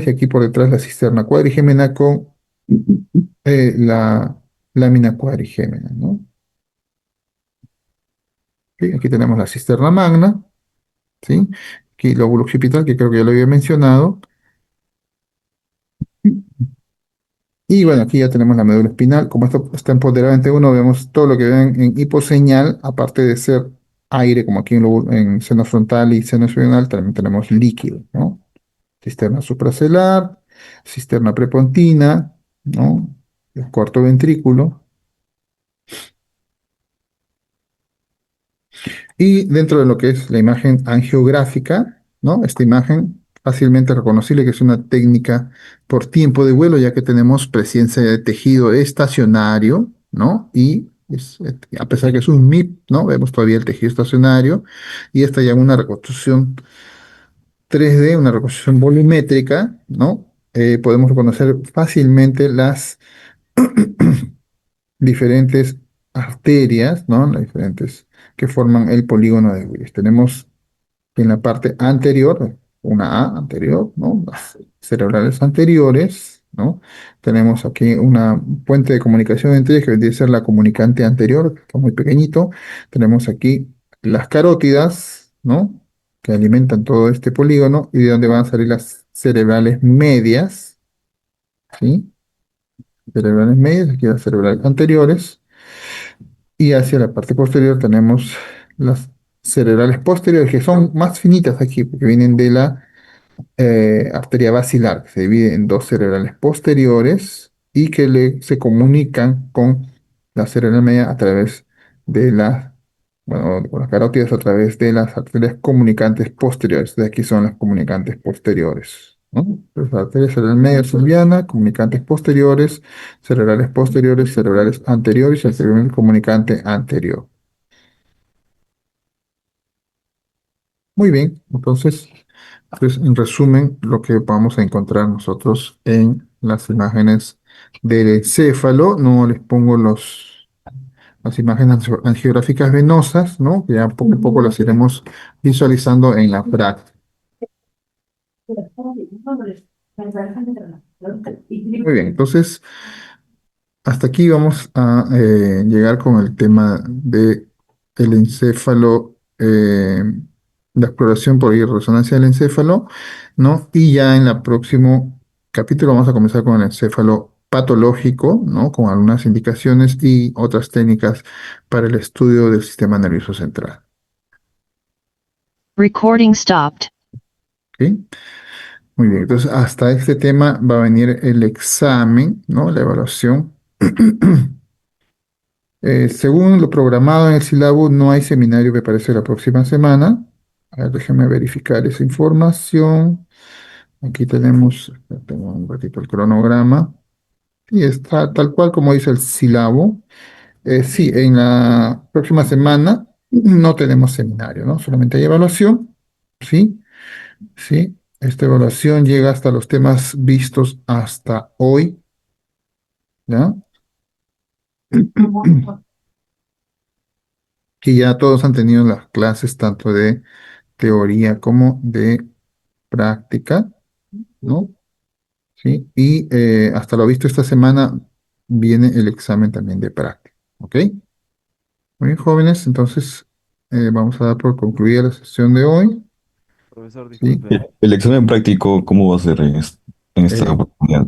y aquí por detrás la cisterna cuadrigémina con la lámina cuadrigémina, ¿no? Sí, aquí tenemos la cisterna magna, ¿sí? Aquí el lóbulo occipital, que creo que ya lo había mencionado. Y bueno, aquí ya tenemos la médula espinal. Como esto está empoderado entre uno, vemos todo lo que ven en hiposeñal, aparte de ser aire, como aquí en seno frontal y seno esfenoidal, también tenemos líquido, ¿no? Cisterna supracelular, cisterna prepontina, ¿no? El cuarto ventrículo. Y dentro de lo que es la imagen angiográfica, ¿no? Esta imagen fácilmente reconocible que es una técnica por tiempo de vuelo, ya que tenemos presencia de tejido estacionario, ¿no? Y a pesar que es un MIP, ¿no? Vemos todavía el tejido estacionario y esta ya una reconstrucción 3D, una reconstrucción volumétrica, ¿no? Podemos reconocer fácilmente las diferentes arterias, ¿no? Las diferentes que forman el polígono de Willis. Tenemos en la parte anterior, una A anterior, ¿no? Las cerebrales anteriores, ¿no? Tenemos aquí una puente de comunicación entre ellas que vendría a ser la comunicante anterior, que está muy pequeñito. Tenemos aquí las carótidas, ¿no? Que alimentan todo este polígono y de donde van a salir las cerebrales medias, ¿sí? Cerebrales medias, aquí las cerebrales anteriores. Y hacia la parte posterior tenemos las cerebrales posteriores, que son más finitas aquí, porque vienen de la arteria basilar, que se divide en dos cerebrales posteriores y que se comunican con la cerebral media a través de bueno, con las carótidas a través de las arterias comunicantes posteriores. De aquí son las comunicantes posteriores, ¿no? Entonces, la arteria cerebral media sylviana, comunicantes posteriores, cerebrales anteriores y el cerebral comunicante anterior. Muy bien, entonces, pues en resumen, lo que vamos a encontrar nosotros en las imágenes del encéfalo, no les pongo las imágenes angiográficas venosas, ¿no? Que ya poco a poco las iremos visualizando en la práctica. Muy bien, entonces, hasta aquí vamos a llegar con el tema de el encéfalo, la exploración por resonancia del encéfalo, ¿no? Y ya en el próximo capítulo vamos a comenzar con el encéfalo patológico, ¿no? Con algunas indicaciones y otras técnicas para el estudio del sistema nervioso central. Recording stopped. ¿Ok? Muy bien, entonces hasta este tema va a venir el examen, ¿no? La evaluación. Según lo programado en el sílabo, no hay seminario que parece la próxima semana. A ver, déjenme verificar esa información. Aquí tengo un ratito el cronograma. Y está tal cual como dice el sílabo. Sí, en la próxima semana No tenemos seminario, ¿no? Solamente hay evaluación, ¿sí? ¿Sí? Esta evaluación llega hasta los temas vistos hasta hoy, ¿ya? Que ya todos han tenido las clases tanto de teoría como de práctica, ¿no? ¿Sí? Y hasta lo visto esta semana viene el examen también de práctica, ¿ok? Muy bien, jóvenes, entonces vamos a dar por concluida la sesión de hoy, Profesor, ¿sí? disculpe. El examen práctico, ¿cómo va a ser en esta Eh, oportunidad?